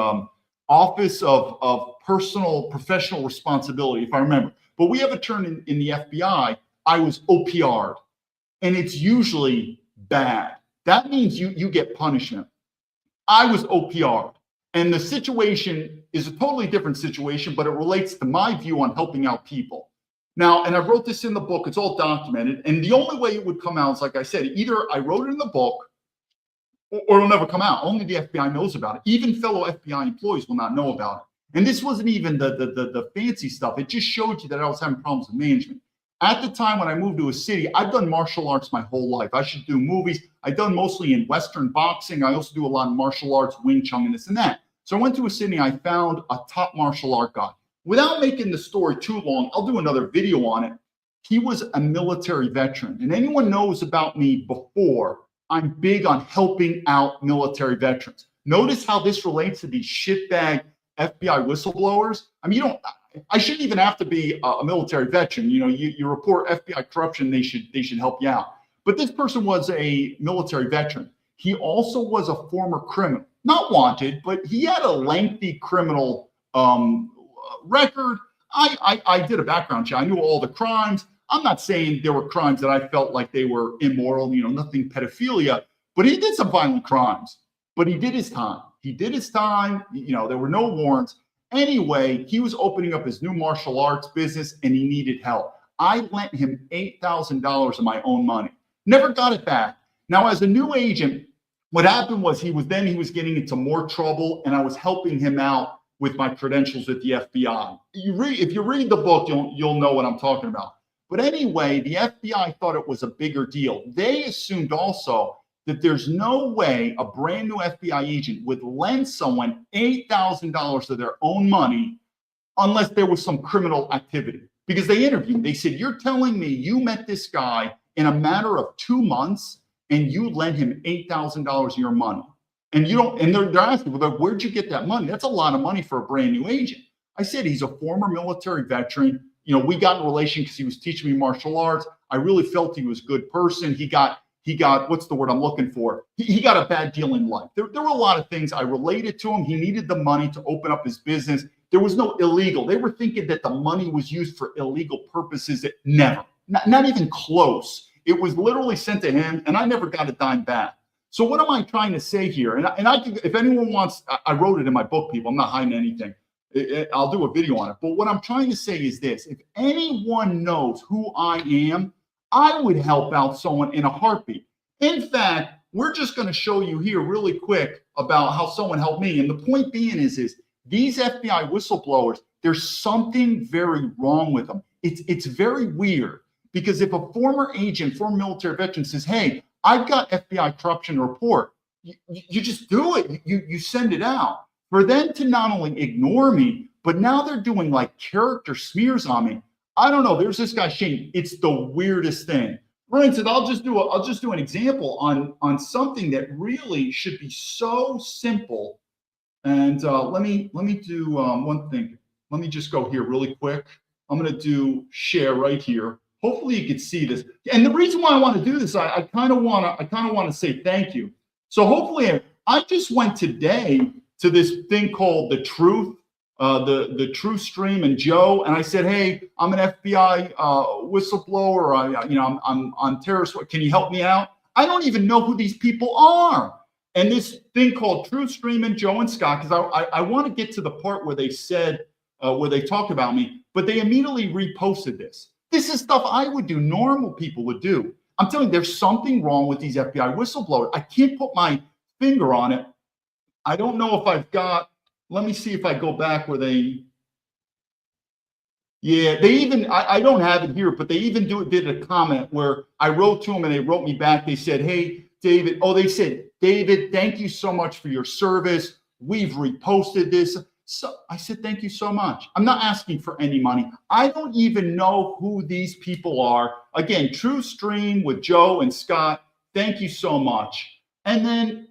Office of Professional Responsibility, if I remember. But we have a term in the FBI, I was OPR'd, and it's usually bad. That means you get punishment. I was OPR'd, and the situation is a totally different situation, but it relates to my view on helping out people. Now, and I wrote this in the book, it's all documented, and the only way it would come out is, like I said, either I wrote it in the book or it'll never come out. Only the FBI knows about it. Even fellow FBI employees will not know about it. And this wasn't even the fancy stuff. It just showed you that I was having problems with management. At the time when I moved to a city, I've done martial arts my whole life. I should do movies. I've done mostly in Western boxing. I also do a lot of martial arts, Wing Chun, and this and that. So I went to a city, I found a top martial art guy. Without making the story too long, I'll do another video on it. He was a military veteran. And anyone knows about me before, I'm big on helping out military veterans. Notice how this relates to these shitbag FBI whistleblowers. I mean, I shouldn't even have to be a military veteran. You know, you report FBI corruption, they should help you out. But this person was a military veteran. He also was a former criminal, not wanted, but he had a lengthy criminal record. I did a background check. I knew all the crimes. I'm not saying there were crimes that I felt like they were immoral, you know, nothing pedophilia, but he did some violent crimes. But he did his time. He did his time. You know, there were no warrants. Anyway, he was opening up his new martial arts business and he needed help. I lent him $8,000 of my own money. Never got it back. Now, as a new agent, what happened was he was getting into more trouble, and I was helping him out with my credentials at the FBI. If you read the book, you'll know what I'm talking about. But anyway, the FBI thought it was a bigger deal. They assumed also that there's no way a brand new FBI agent would lend someone $8,000 of their own money unless there was some criminal activity. Because they interviewed, they said, you're telling me you met this guy in a matter of 2 months and you lent him $8,000 of your money. And you don't, and they're asking, well, where'd you get that money? That's a lot of money for a brand new agent. I said, he's a former military veteran. You know, we got in a relation because he was teaching me martial arts. I really felt he was a good person. He got, what's the word I'm looking for? He got a bad deal in life. There were a lot of things I related to him. He needed the money to open up his business. There was no illegal. They were thinking that the money was used for illegal purposes. Never, not even close. It was literally sent to him, and I never got a dime back. So what am I trying to say here? And I can, if anyone wants, I wrote it in my book, people. I'm not hiding anything. I'll do a video on it. But what I'm trying to say is this. If anyone knows who I am, I would help out someone in a heartbeat. In fact, we're just going to show you here really quick about how someone helped me. And the point being is these FBI whistleblowers, there's something very wrong with them. It's very weird, because if a former agent, former military veteran says, hey, I've got FBI corruption report, you just do it. You send it out. For them to not only ignore me, but now they're doing like character smears on me. I don't know. There's this guy, Shane. It's the weirdest thing. For instance, I'll just do an example on something that really should be so simple. And let me do one thing. Let me just go here really quick. I'm going to do share right here. Hopefully you can see this. And the reason why I want to do this, I kind of want to say thank you. So hopefully I just went today to this thing called The Truth, the Truth Stream and Joe. And I said, hey, I'm an FBI whistleblower. I'm on terrorist. Can you help me out? I don't even know who these people are. And this thing called Truth Stream and Joe and Scott, because I want to get to the part where they said, where they talked about me, but they immediately reposted this. This is stuff I would do, normal people would do. I'm telling you, there's something wrong with these FBI whistleblowers. I can't put my finger on it. I don't know if I've got, let me see if I go back where they even, I don't have it here, but they even did a comment where I wrote to them and they wrote me back. They said, hey, David, they said, David, thank you so much for your service. We've reposted this. So I said, thank you so much. I'm not asking for any money. I don't even know who these people are. Again, True Stream with Joe and Scott. Thank you so much. And then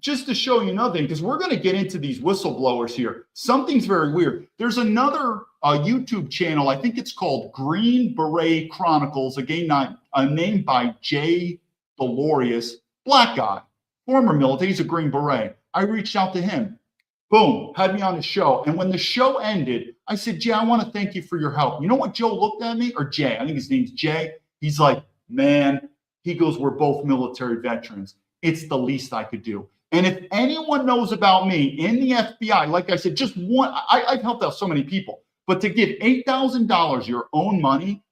just to show you another thing, because we're going to get into these whistleblowers here. Something's very weird. There's another YouTube channel. I think it's called Green Beret Chronicles. Again, named by Jay Delorius, black guy, former military. He's a Green Beret. I reached out to him. Boom, had me on the show. And when the show ended, I said, Jay, I want to thank you for your help. You know what Joe looked at me? Or Jay, I think his name's Jay. He's like, man, he goes, we're both military veterans. It's the least I could do. And if anyone knows about me in the FBI, like I said, just one, I've helped out so many people, but to give $8,000 your own money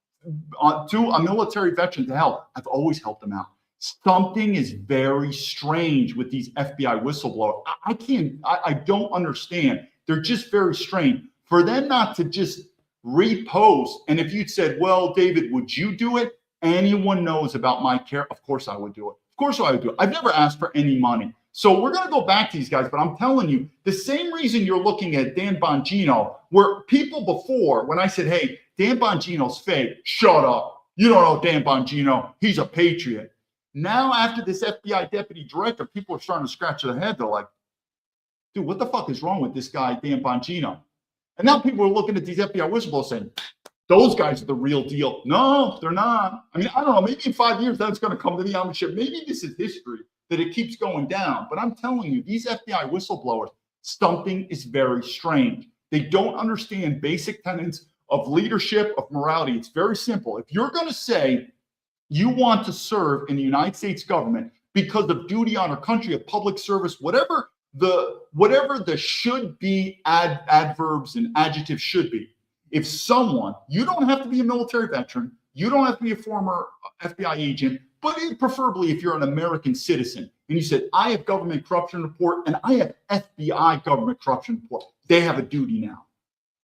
to a military veteran to help, I've always helped them out. Something is very strange with these FBI whistleblowers. I don't understand. They're just very strange. For them not to just repost, and if you'd said, well, David, would you do it? Anyone knows about my care. Of course I would do it. Of course I would do it. I've never asked for any money. So we're going to go back to these guys, but I'm telling you, the same reason you're looking at Dan Bongino, where people before, when I said, hey, Dan Bongino's fake, shut up. You don't know Dan Bongino. He's a patriot. Now, after this FBI deputy director, people are starting to scratch their head. They're like, dude, what the fuck is wrong with this guy, Dan Bongino? And now people are looking at these FBI whistleblowers saying, those guys are the real deal. No, they're not. I mean, I don't know. Maybe in 5 years, that's going to come to the ownership. Maybe this is history, that it keeps going down. But I'm telling you, these FBI whistleblowers, something is very strange. They don't understand basic tenets of leadership, of morality. It's very simple. If you're going to say you want to serve in the United States government because of duty, honor, country, of public service, whatever the should be adverbs and adjectives should be. If someone, you don't have to be a military veteran, you don't have to be a former FBI agent, but preferably if you're an American citizen, and you said, I have government corruption report and I have FBI government corruption report, they have a duty now.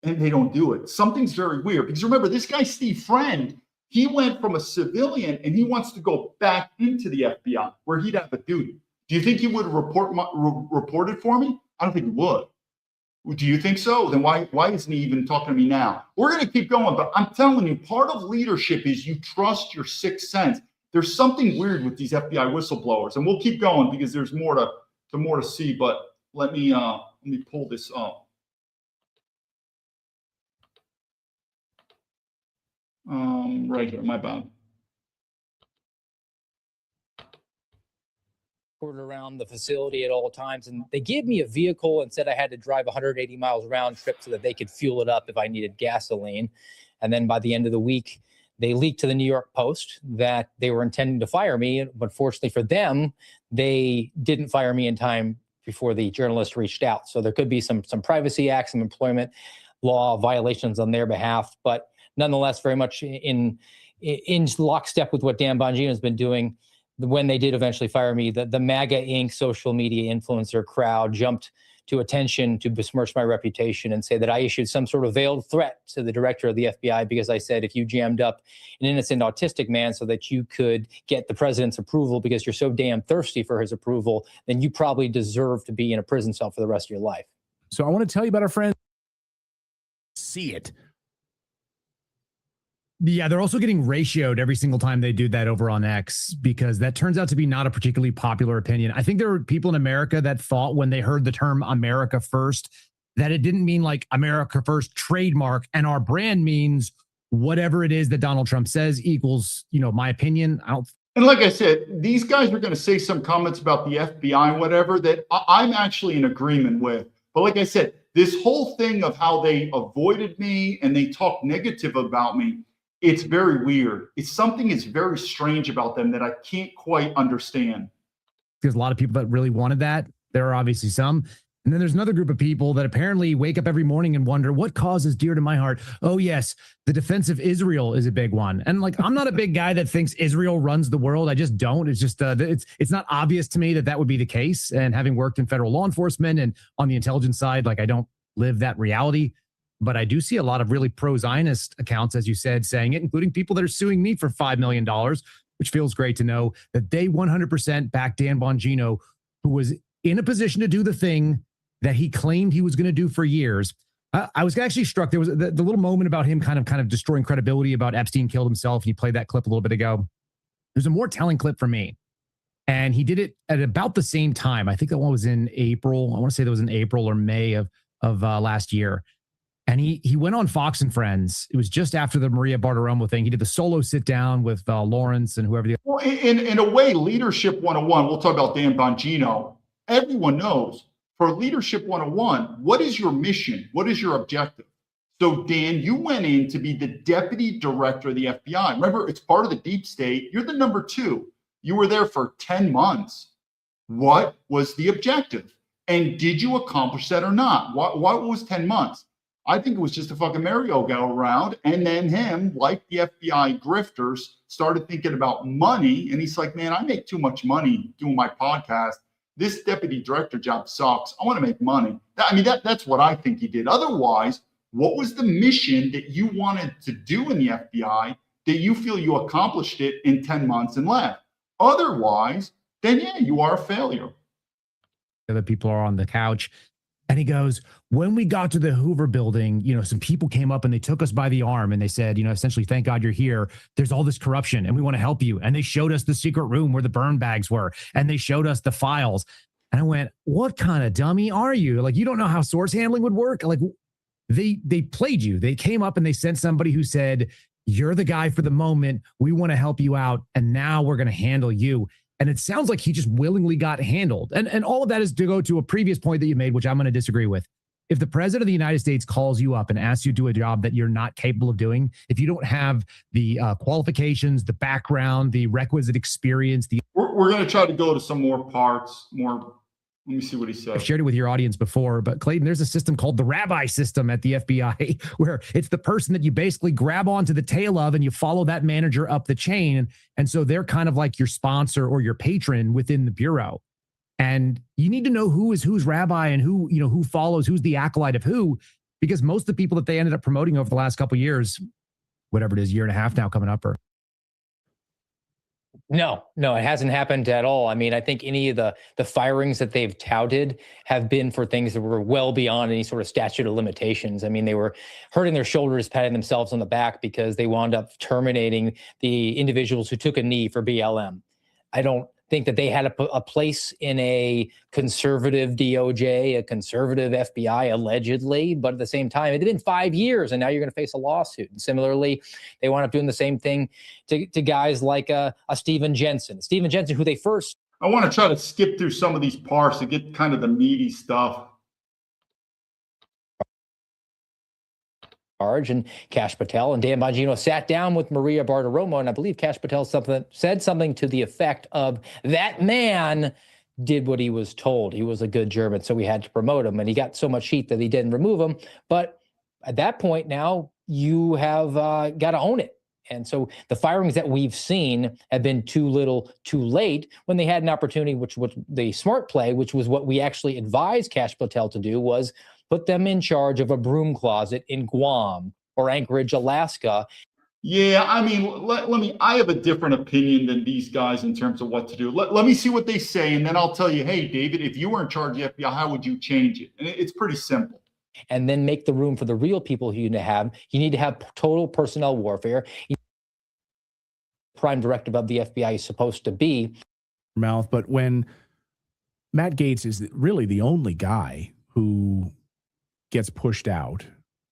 And they don't do it. Something's very weird. Because remember, this guy, Steve Friend, he went from a civilian and he wants to go back into the FBI where he'd have a duty. Do you think he would reported for me? I don't think he would. Do you think so? Then why isn't he even talking to me now? We're going to keep going, but I'm telling you, part of leadership is you trust your sixth sense. There's something weird with these FBI whistleblowers, and we'll keep going because there's more to see. But let me pull this up. Right here, my bad. Around the facility at all times, and they gave me a vehicle and said I had to drive 180 miles round trip so that they could fuel it up if I needed gasoline. And then by the end of the week, they leaked to the New York Post that they were intending to fire me, but fortunately for them, they didn't fire me in time before the journalist reached out. So there could be some privacy acts, some employment law violations on their behalf, but nonetheless, very much in lockstep with what Dan Bongino has been doing. When they did eventually fire me, the MAGA Inc. social media influencer crowd jumped to attention to besmirch my reputation and say that I issued some sort of veiled threat to the director of the FBI because I said, if you jammed up an innocent autistic man so that you could get the president's approval because you're so damn thirsty for his approval, then you probably deserve to be in a prison cell for the rest of your life. So I want to tell you about our friend. See it. Yeah, they're also getting ratioed every single time they do that over on X because that turns out to be not a particularly popular opinion. I think there were people in America that thought when they heard the term America First that it didn't mean like America First trademark and our brand means whatever it is that Donald Trump says equals, my opinion. And like I said, these guys are going to say some comments about the FBI, whatever, that I'm actually in agreement with. But like I said, this whole thing of how they avoided me and they talk negative about me, it's very weird. It's something is very strange about them that I can't quite understand. There's a lot of people that really wanted that. There are obviously some. And then there's another group of people that apparently wake up every morning and wonder what cause is dear to my heart. Oh, yes, the defense of Israel is a big one. And like, I'm not a big guy that thinks Israel runs the world. I just don't. It's just it's not obvious to me that would be the case. And having worked in federal law enforcement and on the intelligence side, like I don't live that reality. But I do see a lot of really pro-Zionist accounts, as you said, saying it, including people that are suing me for $5 million, which feels great to know that they 100% back Dan Bongino, who was in a position to do the thing that he claimed he was going to do for years. I was actually struck. There was the little moment about him kind of destroying credibility about Epstein killed himself. And he played that clip a little bit ago. There's a more telling clip for me. And he did it at about the same time. I think that one was in April. I want to say that was in April or May of last year. And he went on Fox and Friends. It was just after the Maria Bartiromo thing. He did the solo sit down with Lawrence and whoever. Well, in a way, Leadership 101, we'll talk about Dan Bongino. Everyone knows for Leadership 101, what is your mission? What is your objective? So, Dan, you went in to be the deputy director of the FBI. Remember, it's part of the deep state. You're the number 2. You were there for 10 months. What was the objective? And did you accomplish that or not? What was 10 months? I think it was just a fucking merry-go-round. And then him, like the FBI grifters, started thinking about money. And he's like, man, I make too much money doing my podcast. This deputy director job sucks. I want to make money. That's what I think he did. Otherwise, what was the mission that you wanted to do in the FBI that you feel you accomplished it in 10 months and left? Otherwise, then yeah, you are a failure. Other people are on the couch. And he goes, when we got to the Hoover building, some people came up and they took us by the arm and they said, essentially, thank God you're here. There's all this corruption and we want to help you. And they showed us the secret room where the burn bags were and they showed us the files. And I went, what kind of dummy are you? Like, you don't know how source handling would work? Like, they played you. They came up and they sent somebody who said, you're the guy for the moment. We want to help you out. And now we're going to handle you. And it sounds like he just willingly got handled. And all of that is to go to a previous point that you made, which I'm going to disagree with. If the president of the United States calls you up and asks you to do a job that you're not capable of doing, if you don't have the qualifications, the background, the requisite experience, we're going to try to go to some more parts, let me see what he said. I've shared it with your audience before, but Clayton, there's a system called the rabbi system at the FBI where it's the person that you basically grab onto the tail of and you follow that manager up the chain. And so they're kind of like your sponsor or your patron within the bureau. And you need to know who is who's rabbi and who follows, who's the acolyte of who, because most of the people that they ended up promoting over the last couple of years, whatever it is, year and a half now coming up, No, it hasn't happened at all. I mean, I think any of the firings that they've touted have been for things that were well beyond any sort of statute of limitations. I mean, they were hurting their shoulders, patting themselves on the back because they wound up terminating the individuals who took a knee for BLM. I don't think that they had a place in a conservative DOJ, a conservative FBI, allegedly, but at the same time, it had been 5 years, and now you're going to face a lawsuit. And similarly, they wound up doing the same thing to guys like a Stephen Jensen, who they first. I want to try to skip through some of these parts to get kind of the meaty stuff. And Kash Patel and Dan Bongino sat down with Maria Bartiromo, and I believe Kash Patel said something to the effect of, that man did what he was told. He was a good German, so we had to promote him. And he got so much heat that he didn't remove him. But at that point now, you have got to own it. And so the firings that we've seen have been too little, too late, when they had an opportunity, which was the smart play, which was what we actually advised Kash Patel to do, was put them in charge of a broom closet in Guam or Anchorage, Alaska. Yeah, I mean, I have a different opinion than these guys in terms of what to do. Let me see what they say, and then I'll tell you, hey, David, if you were in charge of the FBI, how would you change it? And it's pretty simple. And then make the room for the real people who you need to have. You need to have total personnel warfare. Prime directive of the FBI is supposed to be. But when Matt Gaetz is really the only guy who gets pushed out,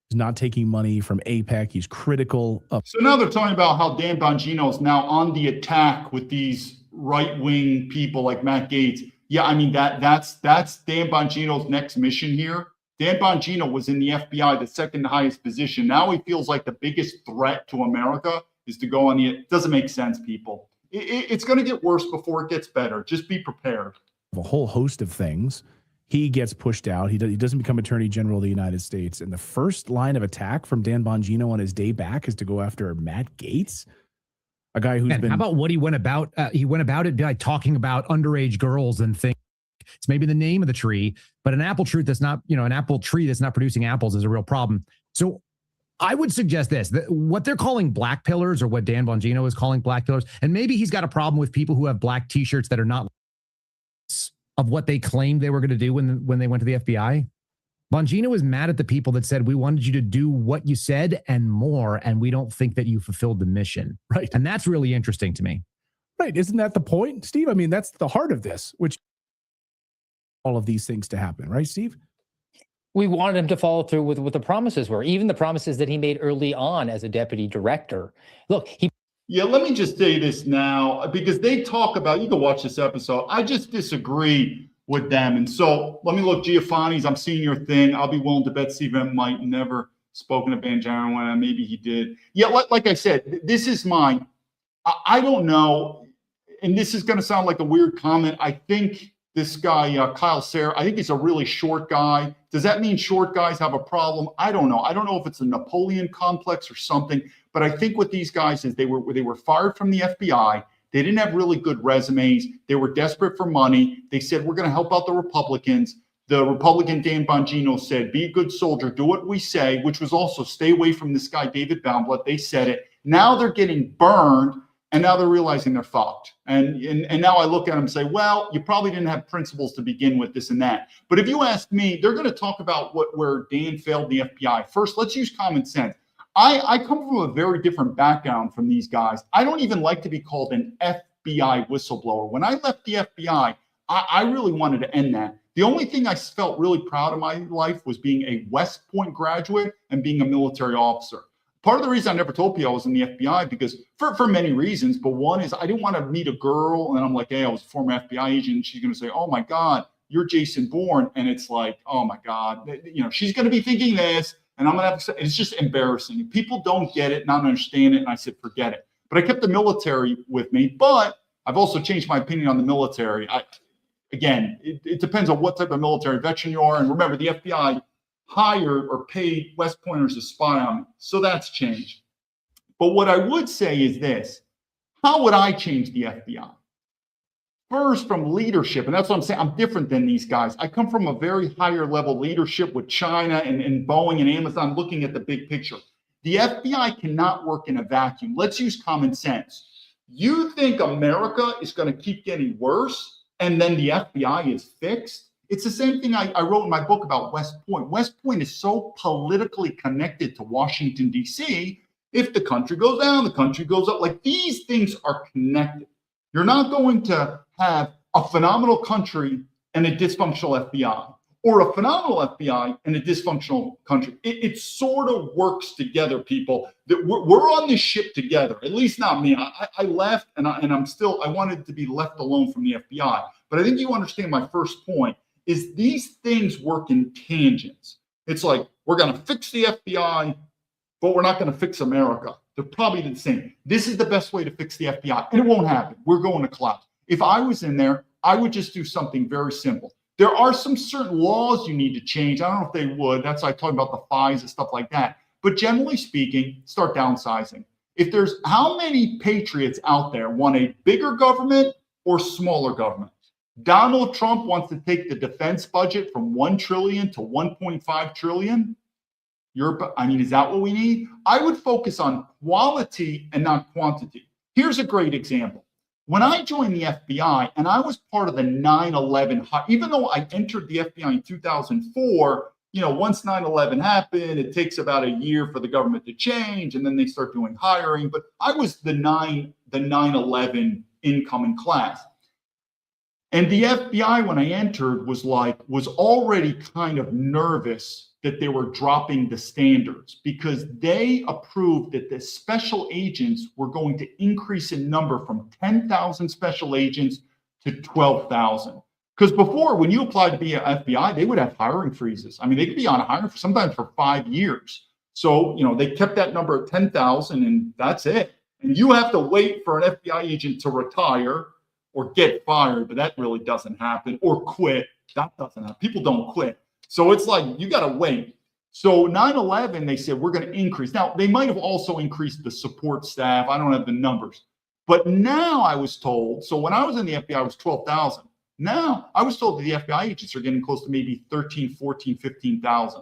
he's not taking money from APEC. He's critical of. So now they're talking about how Dan Bongino is now on the attack with these right-wing people like Matt Gaetz. Yeah, I mean, that's Dan Bongino's next mission here. Dan Bongino was in the FBI, the second highest position. Now he feels like the biggest threat to America is to go on the. It doesn't make sense, people. It's going to get worse before it gets better. Just be prepared. A whole host of things. He gets pushed out. He doesn't become Attorney General of the United States. And the first line of attack from Dan Bongino on his day back is to go after Matt Gaetz, a guy who's been. How about what he went about? He went about it by talking about underage girls and things. It's maybe the name of the tree, but an apple tree that's not producing apples is a real problem. So I would suggest this, that what they're calling black pillars, or what Dan Bongino is calling black pillars, and maybe he's got a problem with people who have black T-shirts that are not of what they claimed they were going to do when they went to the FBI. Bongino is mad at the people that said, we wanted you to do what you said and more, and we don't think that you fulfilled the mission. Right. And that's really interesting to me. Right. Isn't that the point, Steve? I mean, that's the heart of this, which all of these things to happen, right, Steve? We wanted him to follow through with what the promises were, even the promises that he made early on as a deputy director. Look, Yeah, let me just say this now, because they talk about, you can watch this episode. I just disagree with them. And so let me look, Giovanni's, I'm seeing your thing. I'll be willing to bet Stephen might never spoken to Banjarawan. Maybe he did. Yeah, like I said, this is mine. I don't know. And this is going to sound like a weird comment. I think this guy, Kyle Sayre, I think he's a really short guy. Does that mean short guys have a problem? I don't know. I don't know if it's a Napoleon complex or something, but I think what these guys is they were fired from the FBI. They didn't have really good resumes. They were desperate for money. They said, we're going to help out the Republicans. The Republican Dan Bongino said, be a good soldier, do what we say, which was also stay away from this guy, David Baumblatt. They said it. Now they're getting burned. And now they're realizing they're fucked. And now I look at them and say, well, you probably didn't have principles to begin with, this and that. But if you ask me, they're going to talk about where Dan failed the FBI. First, let's use common sense. I come from a very different background from these guys. I don't even like to be called an FBI whistleblower. When I left the FBI, I really wanted to end that. The only thing I felt really proud of my life was being a West Point graduate and being a military officer. Part of the reason I never told people I was in the FBI, because for many reasons, but one is I didn't want to meet a girl and I'm like, hey, I was a former FBI agent. And she's going to say, oh my God, you're Jason Bourne. And it's like, oh my God, she's going to be thinking this and I'm going to have to say, it's just embarrassing. If people don't get it, not understand it. And I said, forget it. But I kept the military with me, but I've also changed my opinion on the military. It depends on what type of military veteran you are. And remember, the FBI hired or paid West Pointers to spy on me. So that's changed. But what I would say is this. How would I change the FBI? First, from leadership. And that's what I'm saying. I'm different than these guys. I come from a very higher level leadership with China and Boeing and Amazon, looking at the big picture. The FBI cannot work in a vacuum. Let's use common sense. You think America is going to keep getting worse and then the FBI is fixed? It's the same thing I wrote in my book about West Point. West Point is so politically connected to Washington, D.C. If the country goes down, the country goes up. Like, these things are connected. You're not going to have a phenomenal country and a dysfunctional FBI, or a phenomenal FBI and a dysfunctional country. It sort of works together, people. That we're on this ship together. At least not me. I left, and I wanted to be left alone from the FBI. But I think you understand my first point. Is these things work in tangents. It's like, we're going to fix the FBI, but we're not going to fix America. They're probably the same. This is the best way to fix the FBI, and it won't happen. We're going to collapse. If I was in there, I would just do something very simple. There are some certain laws you need to change. I don't know if they would. That's like talking about the fines and stuff like that. But generally speaking, start downsizing. If there's, how many patriots out there want a bigger government or smaller government? Donald Trump wants to take the defense budget from 1 trillion to 1.5 trillion. Is that what we need? I would focus on quality and not quantity. Here's a great example. When I joined the FBI and I was part of the 9/11, even though I entered the FBI in 2004, once 9/11 happened, it takes about a year for the government to change, and then they start doing hiring. But I was the 9/11 incoming class. And the FBI, when I entered, was already kind of nervous that they were dropping the standards, because they approved that the special agents were going to increase in number from 10,000 special agents to 12,000. Because before, when you applied to be an FBI, they would have hiring freezes. They could be on a hiring sometimes for 5 years. So, they kept that number at 10,000, and that's it. And you have to wait for an FBI agent to retire or get fired, but that really doesn't happen, or quit. That doesn't happen. People don't quit. So it's like, you got to wait. So 9/11, they said, we're going to increase. Now, they might have also increased the support staff. I don't have the numbers. But now I was told, so when I was in the FBI, it was 12,000. Now I was told that the FBI agents are getting close to maybe 13, 14, 15,000.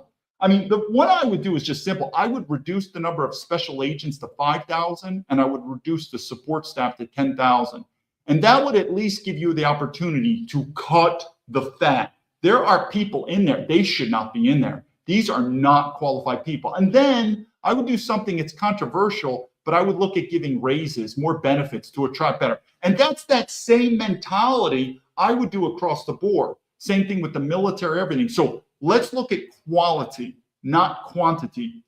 What I would do is just simple. I would reduce the number of special agents to 5,000, and I would reduce the support staff to 10,000. And that would at least give you the opportunity to cut the fat. There are people in there. They should not be in there. These are not qualified people. And then I would do something that's controversial, but I would look at giving raises, more benefits to attract better. And that's that same mentality I would do across the board. Same thing with the military, everything. So let's look at quality, not quantity.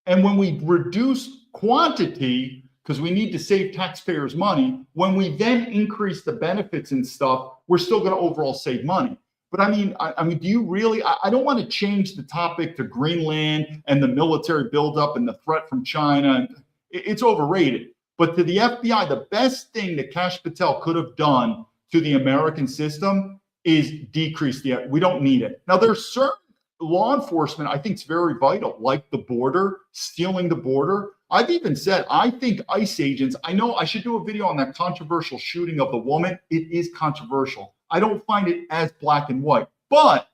And when we reduce quantity, because we need to save taxpayers money, when we then increase the benefits and stuff, we're still going to overall save money. But I mean, do you really? I don't want to change the topic to Greenland and the military buildup and the threat from China. It's overrated. But to the FBI, the best thing that Kash Patel could have done to the American system is decrease the. We don't need it. Now, there's certain law enforcement I think is very vital, like the border, stealing the border. I've even said, I think ICE agents, I know I should do a video on that controversial shooting of the woman. It is controversial. I don't find it as black and white. But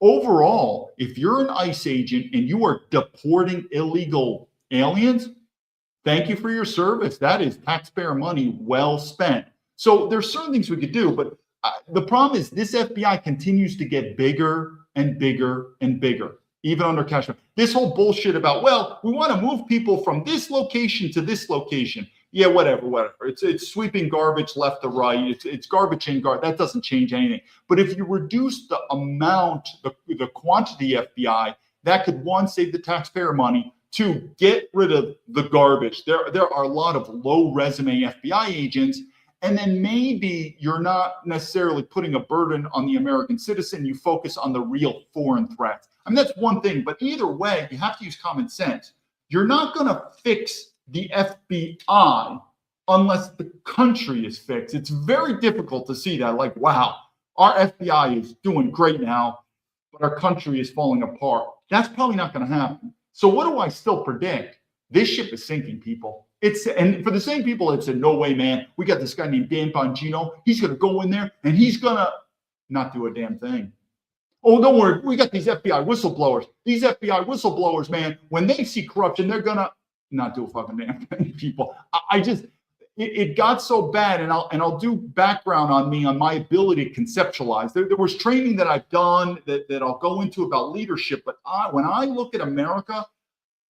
overall, if you're an ICE agent and you are deporting illegal aliens, thank you for your service. That is taxpayer money well spent. So there's certain things we could do, but the problem is this FBI continues to get bigger and bigger and bigger, even under Kash. This whole bullshit about, well, we want to move people from this location to this location. Yeah, whatever. It's sweeping garbage left to right. It's garbage in, garbage. That doesn't change anything. But if you reduce the amount, the quantity FBI, that could, one, save the taxpayer money, two, get rid of the garbage. There are a lot of low resume FBI agents. And then maybe you're not necessarily putting a burden on the American citizen. You focus on the real foreign threats. I mean, that's one thing. But either way, you have to use common sense. You're not going to fix the FBI unless the country is fixed. It's very difficult to see that. Like, wow, our FBI is doing great now, but our country is falling apart. That's probably not going to happen. So what do I still predict? This ship is sinking, people. And for the same people that said, no way, man, we got this guy named Dan Bongino. He's going to go in there and he's going to not do a damn thing. Oh, don't worry. We got these FBI whistleblowers. These FBI whistleblowers, man, when they see corruption, they're going to not do a fucking damn thing, people. It got so bad, and I'll do background on me, on my ability to conceptualize. There was training that I've done that I'll go into about leadership, but when I look at America,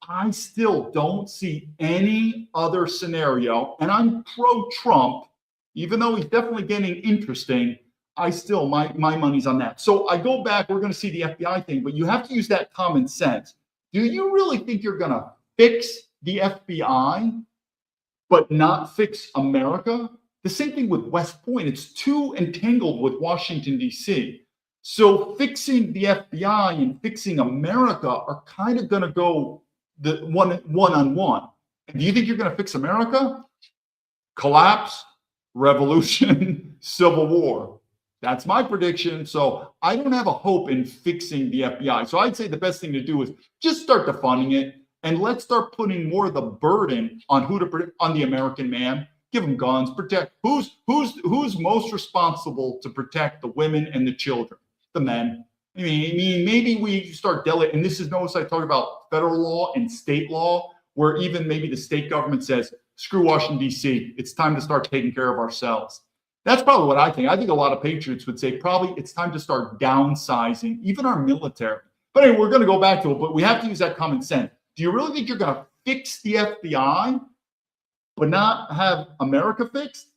I still don't see any other scenario, and I'm pro-Trump, even though he's definitely getting interesting. I still, my money's on that. So I go back, we're going to see the FBI thing, but you have to use that common sense. Do you really think you're going to fix the FBI, but not fix America? The same thing with West Point. It's too entangled with Washington, D.C. So fixing the FBI and fixing America are kind of going to go the one-on-one. And do you think you're going to fix America? Collapse, revolution, civil war. That's my prediction. So I don't have a hope in fixing the FBI. So I'd say the best thing to do is just start defunding it, and let's start putting more of the burden on on the American man. Give them guns, protect. Who's most responsible to protect the women and the children? The men. I mean, maybe we start delegating, and this is notice I talk about federal law and state law, where even maybe the state government says, screw Washington, D.C., it's time to start taking care of ourselves. That's probably what I think. I think a lot of patriots would say probably it's time to start downsizing, even our military. But anyway, we're going to go back to it, but we have to use that common sense. Do you really think you're going to fix the FBI, but not have America fixed?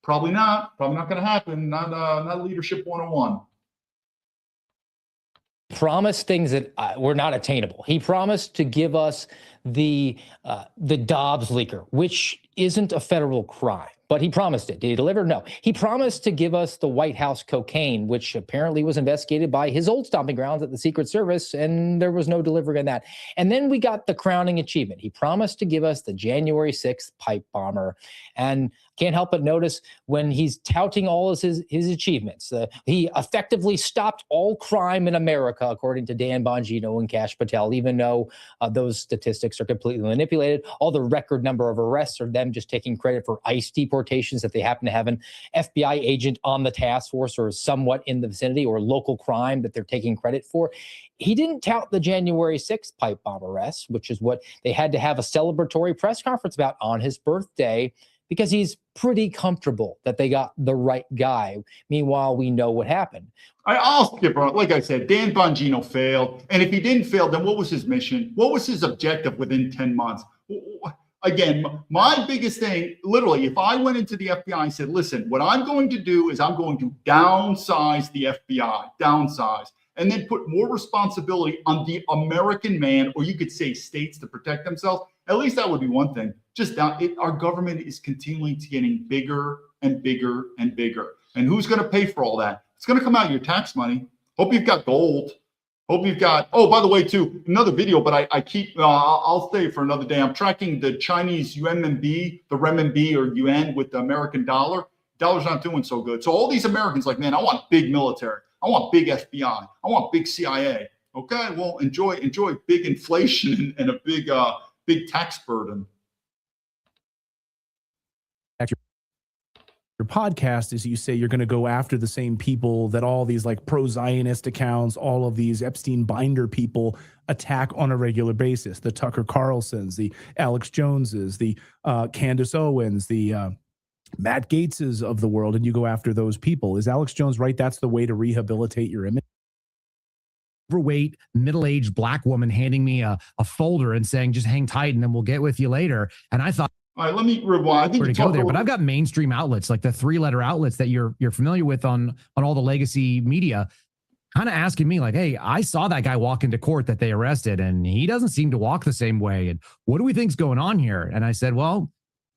Probably not. Probably not going to happen. Not leadership 101. Promised things that were not attainable. He promised to give us the Dobbs leaker, which isn't a federal crime, but he promised it. Did he deliver? No. He promised to give us the White House cocaine, which apparently was investigated by his old stomping grounds at the Secret Service, and there was no delivery on that. And then we got the crowning achievement. He promised to give us the January 6th pipe bomber, and can't help but notice when he's touting all of his achievements. He effectively stopped all crime in America, according to Dan Bongino and Kash Patel, even though those statistics are completely manipulated. All the record number of arrests are them just taking credit for ICE deportations that they happen to have an FBI agent on the task force or somewhat in the vicinity, or local crime that they're taking credit for. He didn't tout the January 6th pipe bomb arrests, which is what they had to have a celebratory press conference about on his birthday, because he's pretty comfortable that they got the right guy. Meanwhile, we know what happened. I'll skip around. Like I said, Dan Bongino failed. And if he didn't fail, then what was his mission? What was his objective within 10 months? again, my biggest thing, literally, if I went into the FBI and said, listen, what I'm going to do is I'm going to downsize the FBI, downsize, and then put more responsibility on the American man, or you could say states to protect themselves. At least that would be one thing. Just our government is continually getting bigger and bigger and bigger. And who's going to pay for all that? It's going to come out of your tax money. Hope you've got gold. Hope you've got, oh, by the way, too, another video, but I keep, I'll stay for another day. I'm tracking the Chinese renminbi, the renminbi or yuan with the American dollar. Dollar's not doing so good. So all these Americans like, man, I want big military. I want big FBI. I want big CIA. Okay, well, enjoy big inflation and a big tax burden. Your podcast is you say you're going to go after the same people that all these like pro-Zionist accounts, all of these Epstein binder people attack on a regular basis. The Tucker Carlsons, the Alex Joneses, the Candace Owens, the Matt Gateses of the world, and you go after those people. Is Alex Jones right? That's the way to rehabilitate your image? Overweight, middle-aged black woman handing me a folder and saying, just hang tight and then we'll get with you later. And I thought, all right, let me rewind. I think to go there, but I've got mainstream outlets, like the 3-letter outlets that you're familiar with on all the legacy media, kind of asking me like, hey, I saw that guy walk into court that they arrested and he doesn't seem to walk the same way. And what do we think's going on here? And I said, well,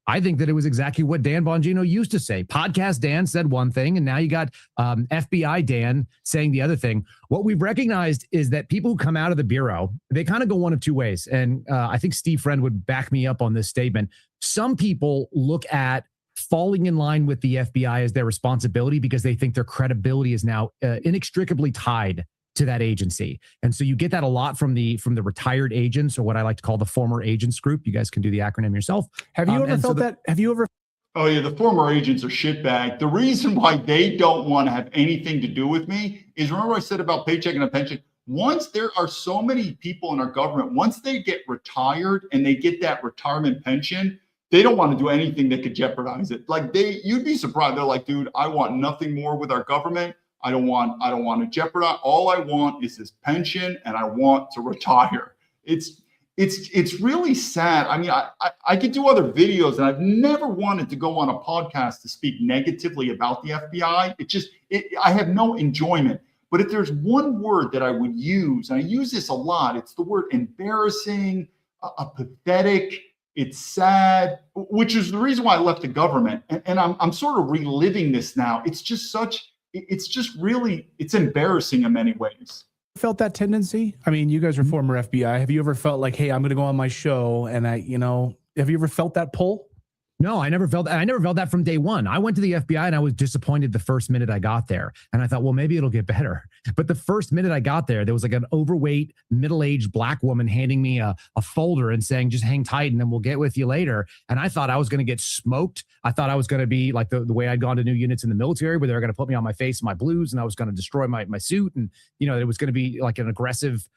I think that it was exactly what Dan Bongino used to say. Podcast Dan said one thing, and now you got FBI Dan saying the other thing. What we've recognized is that people who come out of the Bureau, they kind of go one of two ways. And I think Steve Friend would back me up on this statement. Some people look at falling in line with the FBI as their responsibility because they think their credibility is now inextricably tied to that agency. And so you get that a lot from the retired agents, or what I like to call the former agents group. You guys can do the acronym yourself. Have you ever felt that? Have you ever? Oh yeah, the former agents are shitbag. The reason why they don't want to have anything to do with me is, remember I said about paycheck and a pension? Once there are so many people in our government, once they get retired and they get that retirement pension, they don't want to do anything that could jeopardize it. Like you'd be surprised. They're like, dude, I want nothing more with our government. I don't want to jeopardize. All I want is this pension, and I want to retire. It's really sad. I mean, I could do other videos, and I've never wanted to go on a podcast to speak negatively about the FBI. I have no enjoyment. But if there's one word that I would use, and I use this a lot, it's the word embarrassing, pathetic. It's sad, which is the reason why I left the government. And I'm sort of reliving this now. It's embarrassing in many ways. Felt that tendency? I mean, you guys are former FBI. Have you ever felt like, hey, I'm going to go on my show and have you ever felt that pull? No, I never felt that from day one. I went to the FBI and I was disappointed the first minute I got there. And I thought, well, maybe it'll get better. But the first minute I got there was like an overweight, middle-aged black woman handing me a folder and saying, just hang tight and then we'll get with you later. And I thought I was going to get smoked. I thought I was going to be like the way I'd gone to new units in the military, where they were going to put me on my face in my blues and I was going to destroy my suit. And, it was going to be like an aggressive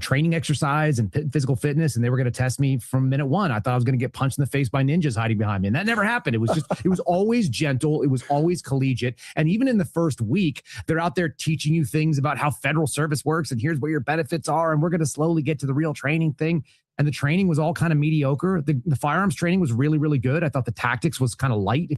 training exercise and physical fitness, and they were going to test me from minute one. I thought I was going to get punched in the face by ninjas hiding behind me, and that never happened. It was always gentle. It was always collegiate. And even in the first week, they're out there teaching you things about how federal service works, and here's where your benefits are, and we're going to slowly get to the real training thing. And the training was all kind of mediocre. The firearms training was really, really good. I thought the tactics was kind of light.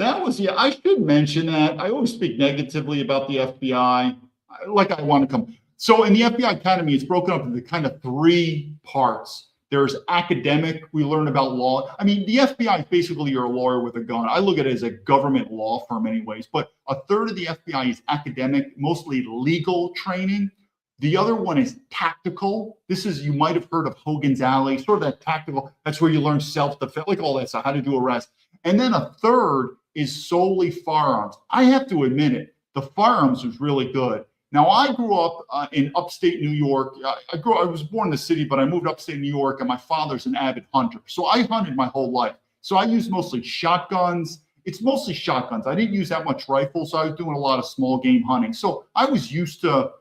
I should mention that. I always speak negatively about the FBI. Like I want to come. So in the FBI Academy, it's broken up into kind of 3 parts. There's academic. We learn about law. I mean, the FBI is basically you're a lawyer with a gun. I look at it as a government law firm anyways, but a third of the FBI is academic, mostly legal training. The other one is tactical. You might have heard of Hogan's Alley, sort of that tactical. That's where you learn self-defense, like all that stuff, how to do arrests. And then a third is solely firearms. I have to admit it, the firearms was really good. Now, I grew up in upstate New York. I was born in the city, but I moved upstate New York, and my father's an avid hunter. So I hunted my whole life. So I used mostly shotguns. It's mostly shotguns. I didn't use that much rifles, so I was doing a lot of small game hunting. So I was used to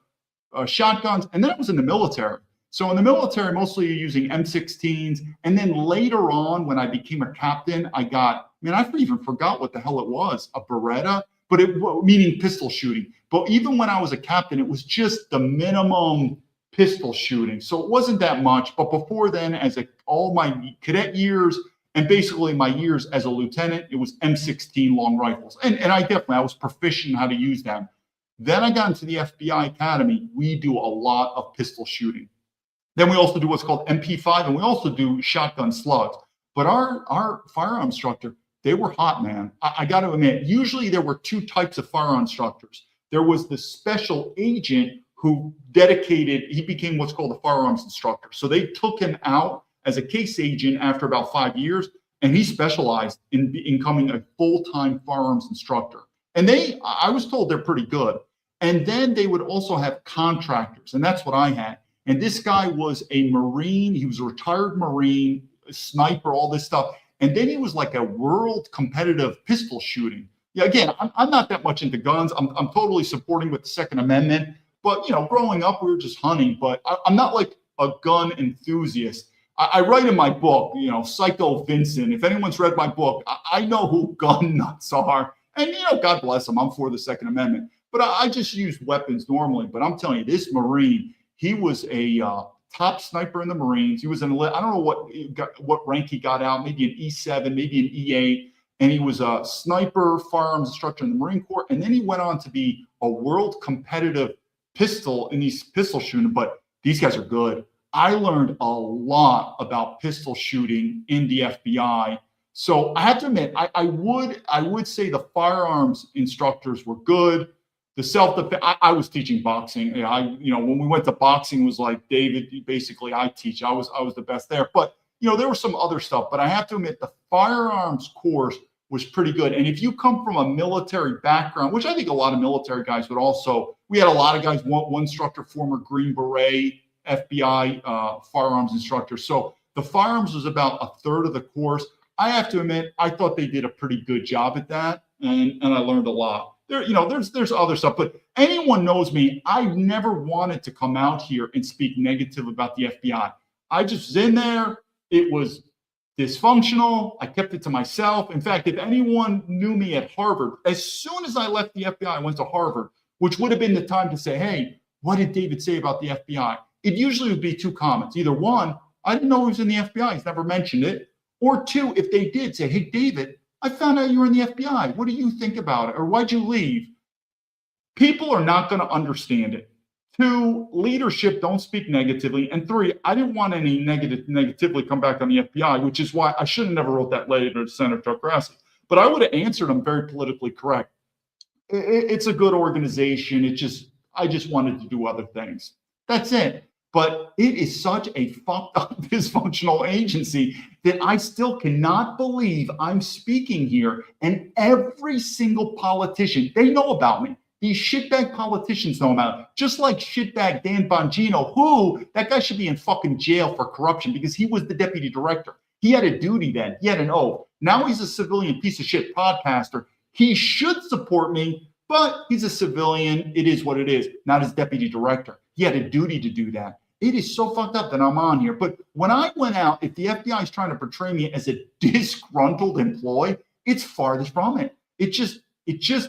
shotguns, and then I was in the military. So in the military, mostly you're using M16s. And then later on, when I became a captain, I even forgot what the hell it was, a Beretta, but meaning pistol shooting. But even when I was a captain, it was just the minimum pistol shooting. So it wasn't that much. But before then, all my cadet years and basically my years as a lieutenant, it was M16 long rifles. And I was proficient in how to use them. Then I got into the FBI Academy. We do a lot of pistol shooting. Then we also do what's called MP5, and we also do shotgun slugs. But our firearm instructor, they were hot, man. I got to admit, usually there were two types of firearm instructors. There was the special agent who he became what's called a firearms instructor. So they took him out as a case agent after about 5 years, and he specialized in becoming a full-time firearms instructor. And I was told they're pretty good. And then they would also have contractors, and that's what I had. And this guy was a Marine. He was a retired Marine, a sniper, all this stuff. And then he was like a world competitive pistol shooting. Yeah, again, I'm not that much into guns. I'm totally supporting with the Second Amendment. But, growing up, we were just hunting. But I'm not like a gun enthusiast. I write in my book, Psycho Vincent. If anyone's read my book, I know who gun nuts are. And, God bless them. I'm for the Second Amendment. But I just use weapons normally. But I'm telling you, this Marine, he was a top sniper in the Marines. He was I don't know what rank he got out, maybe an E7, maybe an E8. And he was a sniper firearms instructor in the Marine Corps. And then he went on to be a world competitive pistol shooting. But these guys are good. I learned a lot about pistol shooting in the FBI. So I have to admit, I would say the firearms instructors were good. The self-defense, I was teaching boxing. When we went to boxing, it was like, David, basically I teach. I was the best there. But, there was some other stuff. But I have to admit, the firearms course was pretty good. And if you come from a military background, which I think a lot of military guys would also, we had a lot of guys, one instructor, former Green Beret, FBI firearms instructor. So the firearms was about a third of the course. I have to admit, I thought they did a pretty good job at that. And I learned a lot. There's other stuff, but anyone knows me. I've never wanted to come out here and speak negative about the FBI. I just was in there. It was dysfunctional. I kept it to myself. In fact, if anyone knew me at Harvard, as soon as I left the FBI, I went to Harvard, which would have been the time to say, hey, what did David say about the FBI? It usually would be two comments. Either one, I didn't know he was in the FBI. He's never mentioned it. Or two, if they did, say, hey, David, I found out you were in the FBI. What do you think about it? Or why'd you leave? People are not going to understand it. Two, leadership don't speak negatively. And three, I didn't want any negatively come back on the FBI, which is why I should have never wrote that letter to Senator Chuck Grassley. But I would have answered him very politically correct. It's a good organization. I just wanted to do other things. That's it. But it is such a fucked up, dysfunctional agency that I still cannot believe I'm speaking here. And every single politician, they know about me. These shitbag politicians know about it. Just like shitbag Dan Bongino, that guy should be in fucking jail for corruption because he was the deputy director. He had a duty then. He had an oath. Now he's a civilian piece of shit podcaster. He should support me, but he's a civilian. It is what it is. Not as deputy director. He had a duty to do that. It is so fucked up that I'm on here. But when I went out, if the FBI is trying to portray me as a disgruntled employee, it's farthest from it. It just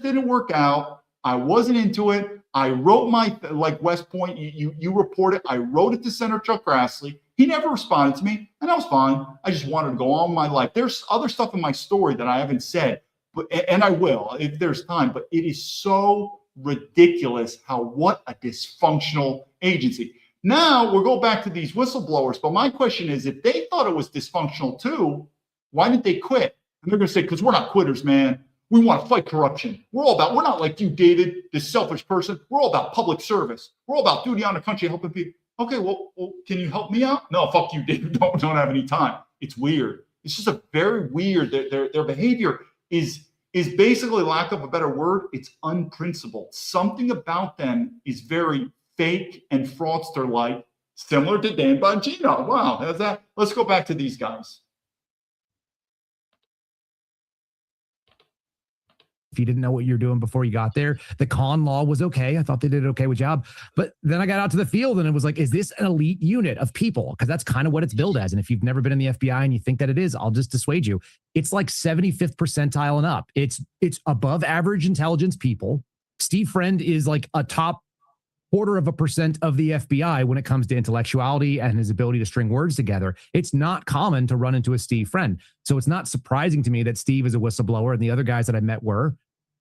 didn't work out. I wasn't into it. I wrote like West Point, you report it. I wrote it to Senator Chuck Grassley. He never responded to me, and I was fine. I just wanted to go on with my life. There's other stuff in my story that I haven't said, and I will if there's time. But it is so ridiculous what a dysfunctional agency. Now we'll go back to these whistleblowers. But my question is, if they thought it was dysfunctional too, why didn't they quit? And they're going to say, because we're not quitters, man. We want to fight corruption. We're not like you, David, this selfish person. We're all about public service. We're all about duty on the country, helping people. Okay, well, can you help me out? No, fuck you, David. Don't have any time. It's weird. It's just a very weird. Their behavior is basically, lack of a better word, it's unprincipled. Something about them is very fake and fraudster-like, similar to Dan Bongino. Wow, how's that? Let's go back to these guys. If you didn't know what you were doing before you got there, the con law was okay. I thought they did an okay job. But then I got out to the field and it was like, is this an elite unit of people? Because that's kind of what it's billed as. And if you've never been in the FBI and you think that it is, I'll just dissuade you. It's like 75th percentile and up. It's above average intelligence people. Steve Friend is like a top 0.25% of the FBI when it comes to intellectuality and his ability to string words together. It's not common to run into a Steve friend. So it's not surprising to me that Steve is a whistleblower and the other guys that I met were,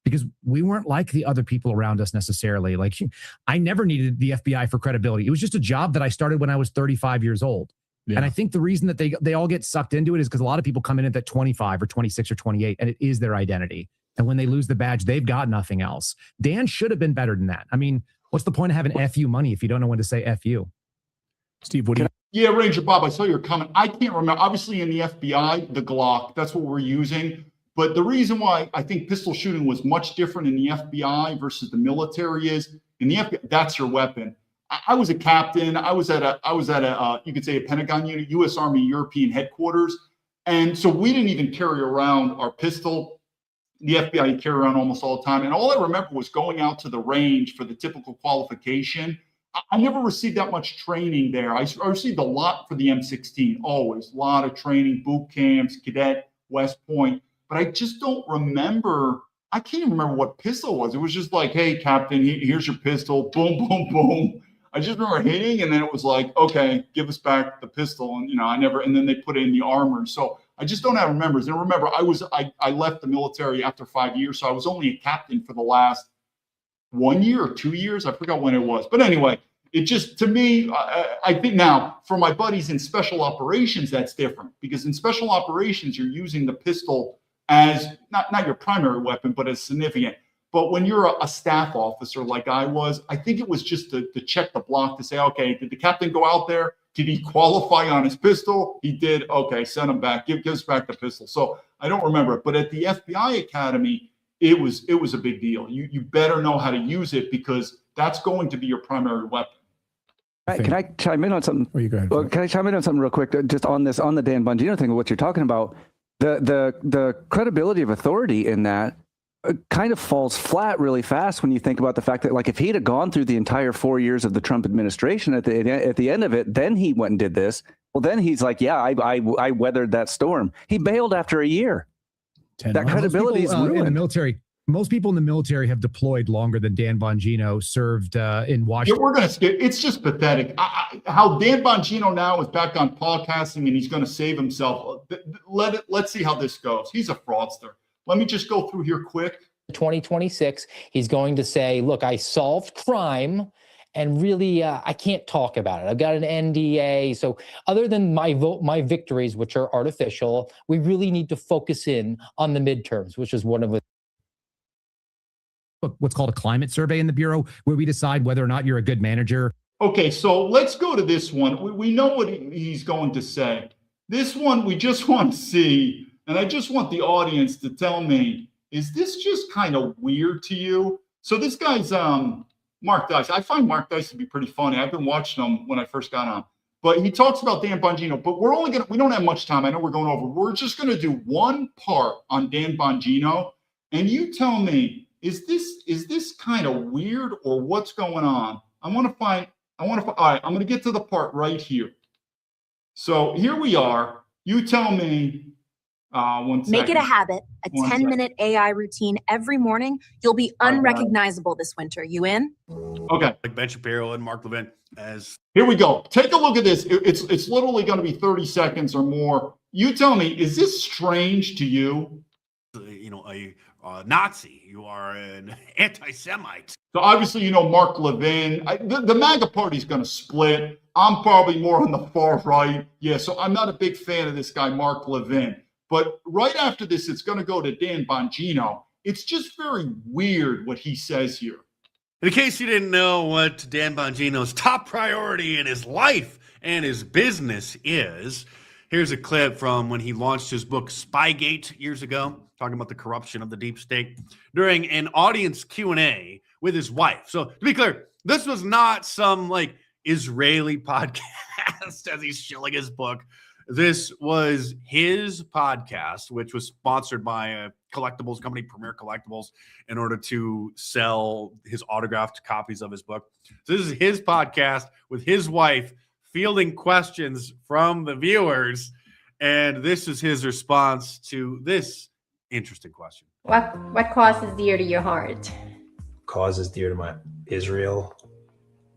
because we weren't like the other people around us necessarily. Like, I never needed the FBI for credibility. It was just a job that I started when I was 35 years old. Yeah. And I think the reason that they all get sucked into it is because a lot of people come in at that 25 or 26 or 28, and it is their identity. And when they lose the badge, they've got nothing else. Dan should have been better than that. I mean, what's the point of having FU money if you don't know when to say FU? Steve, what do you? Yeah, Ranger Bob, I saw your comment. I can't remember. Obviously, in the FBI, the Glock, that's what we're using. But the reason why I think pistol shooting was much different in the FBI versus the military is in the FBI, that's your weapon. I was a captain. I was at a you could say a Pentagon unit, U.S. Army European headquarters. And so we didn't even carry around our pistol. The FBI carry around almost all the time. And all I remember was going out to the range for the typical qualification. I never received that much training there. I received a lot for the M16, always. A lot of training, boot camps, cadet, West Point. But I just don't remember. I can't even remember what pistol it was. It was just like, hey, Captain, here's your pistol. Boom, boom, boom. I just remember hitting, and then it was like, okay, give us back the pistol. And, and then they put it in the armor. So I just don't have remembers. And remember, I left the military after 5 years, so I was only a captain for the last 1 year or 2 years. I forgot when it was. But anyway, it just, to me, I think now for my buddies in special operations, that's different, because in special operations, you're using the pistol as not your primary weapon, but as significant. But when you're a staff officer like I was, I think it was just to check the block to say, okay, did the captain go out there? Did he qualify on his pistol? He did. Okay, send him back. Give us back the pistol. So I don't remember it. But at the FBI Academy, it was a big deal. You better know how to use it, because that's going to be your primary weapon. Can I chime in on something? Oh, you go ahead. Well, can I chime in on something real quick? Just on the Dan Bongino thing, what you're talking about, the credibility of authority in that kind of falls flat really fast when you think about the fact that, like, if he'd have gone through the entire 4 years of the Trump administration, at the end of it, then he went and did this. Well, then he's like, yeah, I weathered that storm. He bailed after a year. That credibility is ruined. In the military. Most people in the military have deployed longer than Dan Bongino served in Washington. Yeah, we're going to skip. It's just pathetic. How Dan Bongino now is back on podcasting and he's going to save himself. Let's see how this goes. He's a fraudster. Let me just go through here quick. 2026, he's going to say, look, I solved crime, and really, I can't talk about it. I've got an NDA. So other than my victories, which are artificial, we really need to focus in on the midterms, which is one of what's called a climate survey in the Bureau, where we decide whether or not you're a good manager. Okay, so let's go to this one. We know what he's going to say. This one, we just want to see, and I just want the audience to tell me, is this just kind of weird to you? So this guy's Mark Dice. I find Mark Dice to be pretty funny. I've been watching him when I first got on. But he talks about Dan Bongino, but we don't have much time. I know we're going over. We're just going to do one part on Dan Bongino, and you tell me, is this kind of weird or what's going on? All right, I'm going to get to the part right here. So here we are. You tell me. Make it a habit, a 10-minute AI routine every morning. You'll be unrecognizable this winter. You in? Okay. Like Ben Shapiro and Mark Levin as. Here we go. Take a look at this. It's literally going to be 30 seconds or more. You tell me, is this strange to you? A Nazi. You are an anti-Semite. So obviously, Mark Levin. The MAGA party's going to split. I'm probably more on the far right. Yeah, so I'm not a big fan of this guy, Mark Levin. But right after this, it's going to go to Dan Bongino. It's just very weird what he says here. In case you didn't know what Dan Bongino's top priority in his life and his business is, here's a clip from when he launched his book Spygate years ago, talking about the corruption of the deep state, during an audience Q&A with his wife. So to be clear, this was not some Israeli podcast as he's shilling his book. This was his podcast, which was sponsored by a collectibles company, Premier Collectibles, in order to sell his autographed copies of his book. So this is his podcast with his wife fielding questions from the viewers. And this is his response to this interesting question. What cause is dear to your heart? Cause is dear to my Israel.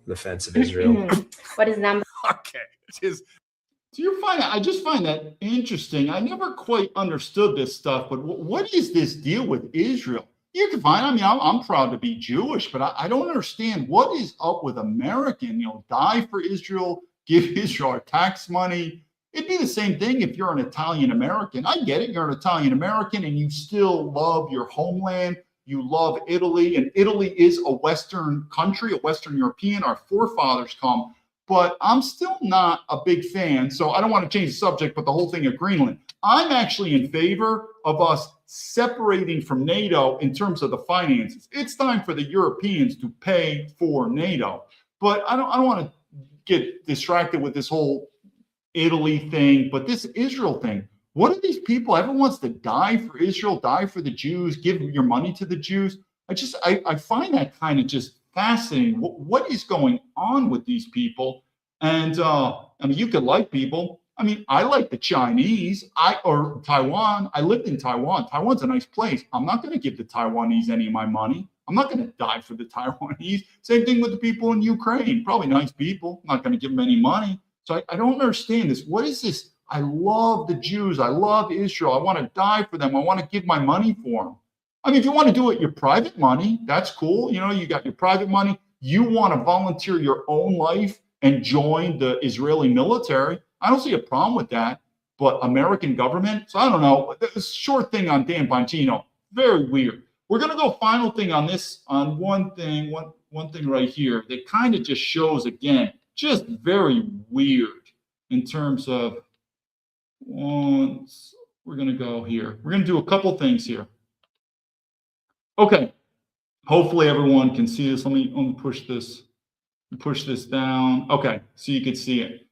defense of Israel. What is number? Okay. Just Do you find that? I just find that interesting. I never quite understood this stuff, but what is this deal with Israel? You can find, I mean, I'm proud to be Jewish, but I don't understand what is up with American, die for Israel, give Israel our tax money. It'd be the same thing if you're an Italian American. I get it. You're an Italian American and you still love your homeland. You love Italy, and Italy is a Western country, a Western European. Our forefathers come. But I'm still not a big fan. So I don't want to change the subject, but the whole thing of Greenland. I'm actually in favor of us separating from NATO in terms of the finances. It's time for the Europeans to pay for NATO. But I don't want to get distracted with this whole Italy thing, but this Israel thing. What are these people? Everyone wants to die for Israel, die for the Jews, give your money to the Jews. I find that kind of just fascinating. What is going on with these people? And I mean, you could like people. I mean, I like the Chinese, or Taiwan. I lived in Taiwan. Taiwan's a nice place. I'm not going to give the Taiwanese any of my money. I'm not going to die for the Taiwanese. Same thing with the people in Ukraine. Probably nice people. I'm not going to give them any money. So I don't understand this. What is this? I love the Jews. I love Israel. I want to die for them. I want to give my money for them. I mean, if you want to do it your private money, that's cool. You got your private money. You want to volunteer your own life and join the Israeli military. I don't see a problem with that. But American government, so I don't know. A short thing on Dan Bongino, very weird. We're going to go final thing on this, on one thing right here that kind of just shows, again, just very weird in terms of, we're going to go here. We're going to do a couple things here. Okay. Hopefully everyone can see this. Let me push this down. Okay. So you can see it.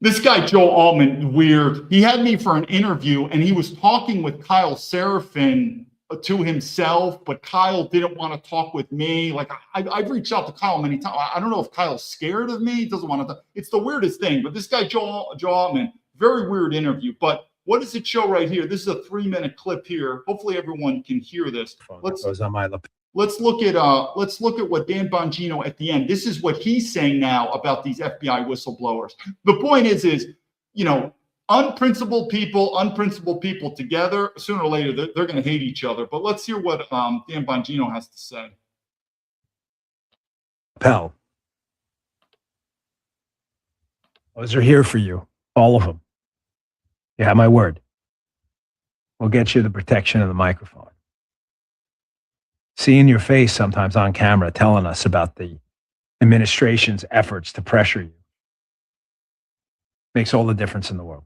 This guy, Joe Altman, weird. He had me for an interview and he was talking with Kyle Seraphin to himself, but Kyle didn't want to talk with me. Like I've reached out to Kyle many times. I don't know if Kyle's scared of me. He doesn't want to. It's the weirdest thing. But this guy, Joe Altman, very weird interview. But what does it show right here? This is a 3-minute clip here. Hopefully everyone can hear this. Let's look at what Dan Bongino at the end. This is what he's saying now about these FBI whistleblowers. The point is, unprincipled people together, sooner or later, they're going to hate each other. But let's hear what Dan Bongino has to say. Pal, those are here for you, all of them. You have my word. We'll get you the protection of the microphone. Seeing your face sometimes on camera telling us about the administration's efforts to pressure you makes all the difference in the world.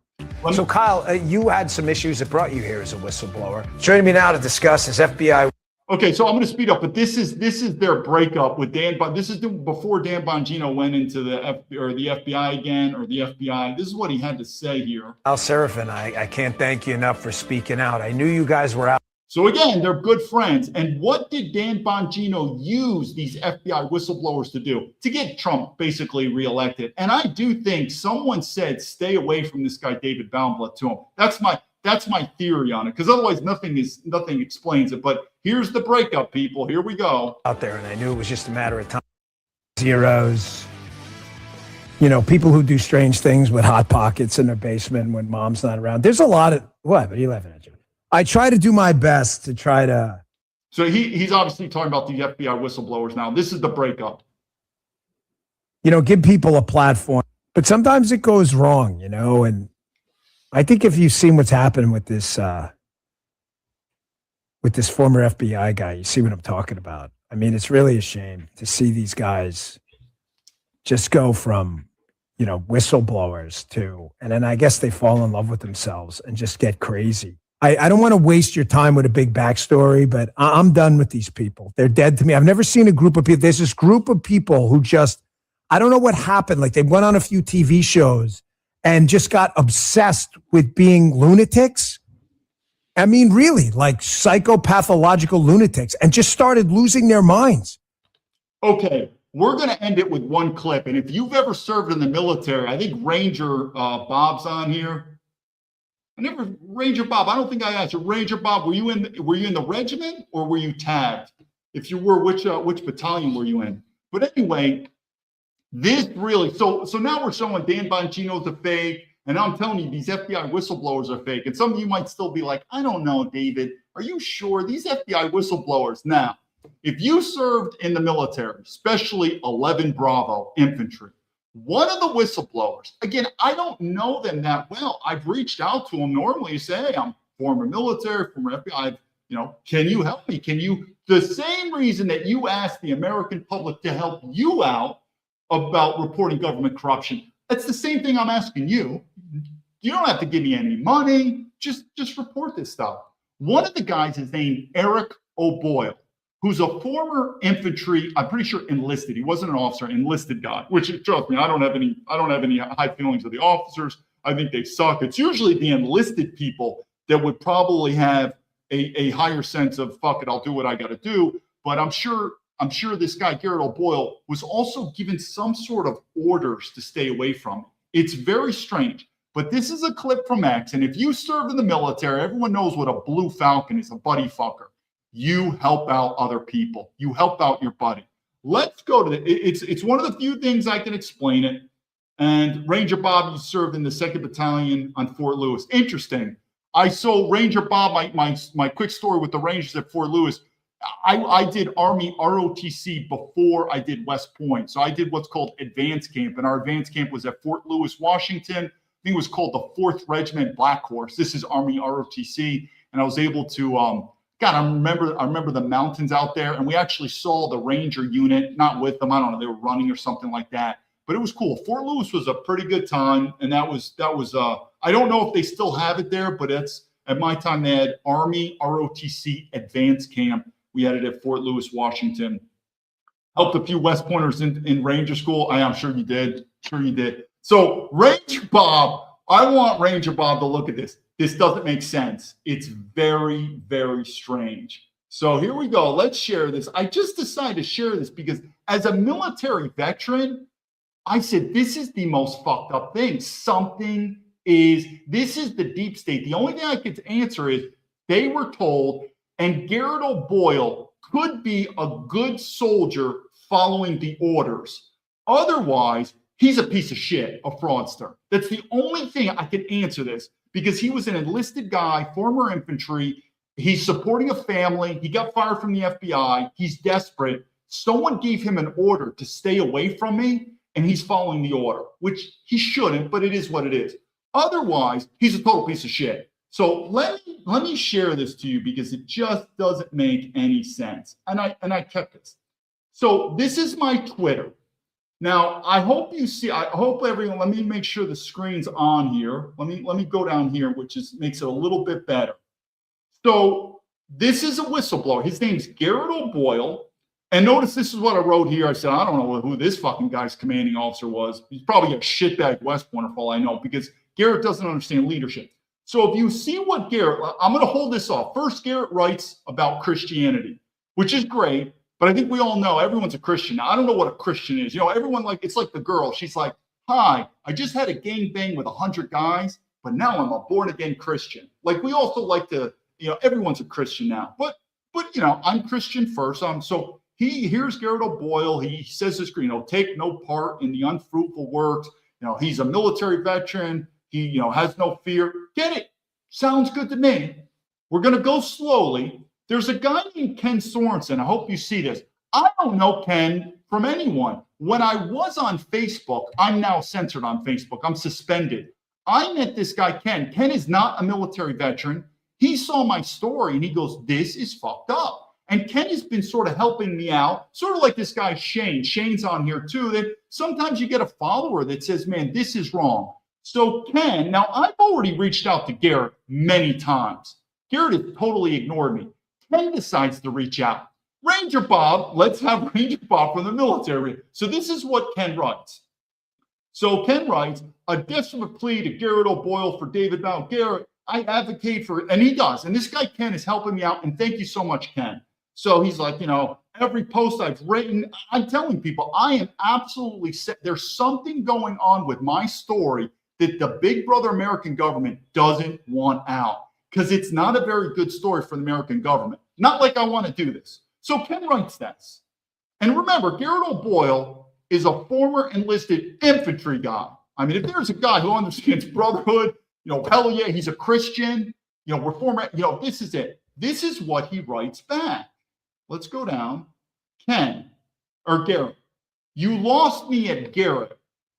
So, Kyle, you had some issues that brought you here as a whistleblower. Joining me now to discuss is FBI. Okay, so I'm going to speed up, but this is their breakup with Dan. This is before Dan Bongino went into the FBI again, or the FBI. This is what he had to say here. Al Seraphin, I can't thank you enough for speaking out. I knew you guys were out. So again, they're good friends. And what did Dan Bongino use these FBI whistleblowers to do? To get Trump basically reelected. And I do think someone said, stay away from this guy, David Baumblatt, to him. That's my theory on it, because otherwise nothing explains it. But here's the breakup, people. Here we go. Out there, and I knew it was just a matter of time. Zeros. People who do strange things with hot pockets in their basement when mom's not around. There's a lot of what? What are you laughing at, you? I try to do my best to try to. So he's obviously talking about the FBI whistleblowers now. This is the breakup. Give people a platform, but sometimes it goes wrong, and I think if you've seen what's happened with this former FBI guy, you see what I'm talking about. I mean, it's really a shame to see these guys just go from, whistleblowers to, and then I guess they fall in love with themselves and just get crazy. I don't want to waste your time with a big backstory, but I'm done with these people. They're dead to me. I've never seen a group of people. There's this group of people who just, I don't know what happened. Like they went on a few TV shows and just got obsessed with being lunatics. I mean, really, like psychopathological lunatics, and just started losing their minds. Okay, we're going to end it with one clip. And if you've ever served in the military, I think Ranger Bob's on here. Ranger Bob, I don't think I asked you. Ranger Bob, were you in the regiment or were you tagged? If you were, which battalion were you in? But anyway, This really, so now we're showing Dan Bongino's a fake, and I'm telling you, these FBI whistleblowers are fake. And some of you might still be like, I don't know, David, are you sure these FBI whistleblowers? Now, if you served in the military, especially 11 Bravo infantry, one of the whistleblowers, again, I don't know them that well. I've reached out to them. Normally you say, hey, I'm former military, former FBI, can you help me? The same reason that you asked the American public to help you out about reporting government corruption, that's the same thing I'm asking you. You don't have to give me any money. Just report this stuff. One of the guys is named Eric O'Boyle, who's a former infantry, I'm pretty sure enlisted. He wasn't an officer, enlisted guy, which, trust me, I don't have any high feelings of the officers. I think they suck. It's usually the enlisted people that would probably have a higher sense of, fuck it, I'll do what I got to do. But I'm sure this guy, Garrett O'Boyle, was also given some sort of orders to stay away from it. It's very strange. But this is a clip from X. And if you served in the military, everyone knows what a Blue Falcon is, a buddy fucker. You help out other people. You help out your buddy. Let's go to it's one of the few things I can explain it. And Ranger Bob, you served in the 2nd Battalion on Fort Lewis. Interesting. I saw Ranger Bob, my quick story with the Rangers at Fort Lewis. I did Army ROTC before I did West Point. So I did what's called advanced camp. And our advanced camp was at Fort Lewis, Washington. I think it was called the 4th Regiment Black Horse. This is Army ROTC. And I was able to, I remember the mountains out there. And we actually saw the Ranger unit, not with them. I don't know, they were running or something like that. But it was cool. Fort Lewis was a pretty good time. And that was I don't know if they still have it there, but at my time, they had Army ROTC Advanced Camp. We had it at Fort Lewis, Washington. Helped a few West Pointers in Ranger School. I'm sure you did. So Ranger Bob, I want Ranger Bob to look at this. This doesn't make sense. It's very, very strange. So here we go. Let's share this. I just decided to share this because as a military veteran, I said, this is the most fucked up thing. This is the deep state. The only thing I could answer is they were told, and Garrett O'Boyle could be a good soldier following the orders. Otherwise, he's a piece of shit, a fraudster. That's the only thing I could answer this because he was an enlisted guy, former infantry. He's supporting a family. He got fired from the FBI. He's desperate. Someone gave him an order to stay away from me, and he's following the order, which he shouldn't, but it is what it is. Otherwise, he's a total piece of shit. So let me share this to you because it just doesn't make any sense. And I kept this. So this is my Twitter. Now, I hope you see, I hope everyone, let me make sure the screen's on here. Let me go down here, which makes it a little bit better. So this is a whistleblower. His name's Garrett O'Boyle. And notice this is what I wrote here. I said, I don't know who this fucking guy's commanding officer was. He's probably a shitbag West Pointer for all I know, because Garrett doesn't understand leadership. So if you see what Garrett, I'm going to hold this off. First, Garrett writes about Christianity, which is great. But I think we all know everyone's a Christian. Now, I don't know what a Christian is. Everyone it's like the girl. She's like, hi, I just had a gangbang with 100 guys, but now I'm a born again Christian. Like we also like to, everyone's a Christian now. But I'm Christian first. So here's Garrett O'Boyle. He says this, take no part in the unfruitful works. He's a military veteran. He, has no fear. Get it? Sounds good to me. We're going to go slowly. There's a guy named Ken Sorensen. I hope you see this. I don't know Ken from anyone. When I was on Facebook, I'm now censored on Facebook. I'm suspended. I met this guy, Ken. Ken is not a military veteran. He saw my story and he goes, this is fucked up. And Ken has been sort of helping me out, sort of like this guy, Shane. Shane's on here too. That sometimes you get a follower that says, man, this is wrong. So Ken, now I've already reached out to Garrett many times. Garrett has totally ignored me. Ken decides to reach out. Ranger Bob, let's have Ranger Bob from the military. So this is what Ken writes. So Ken writes, a desperate plea to Garrett O'Boyle for David Bell. Garrett, I advocate for, and he does. And this guy, Ken, is helping me out. And thank you so much, Ken. So he's like, every post I've written, I'm telling people, I am absolutely set. There's something going on with my story that the big brother American government doesn't want out, because it's not a very good story for the American government. Not like I want to do this. So Ken writes this. And remember, Garrett O'Boyle is a former enlisted infantry guy. I mean, if there's a guy who understands brotherhood, hell yeah, he's a Christian. We're former, this is it. This is what he writes back. Let's go down. Ken, or Garrett, you lost me at Garrett.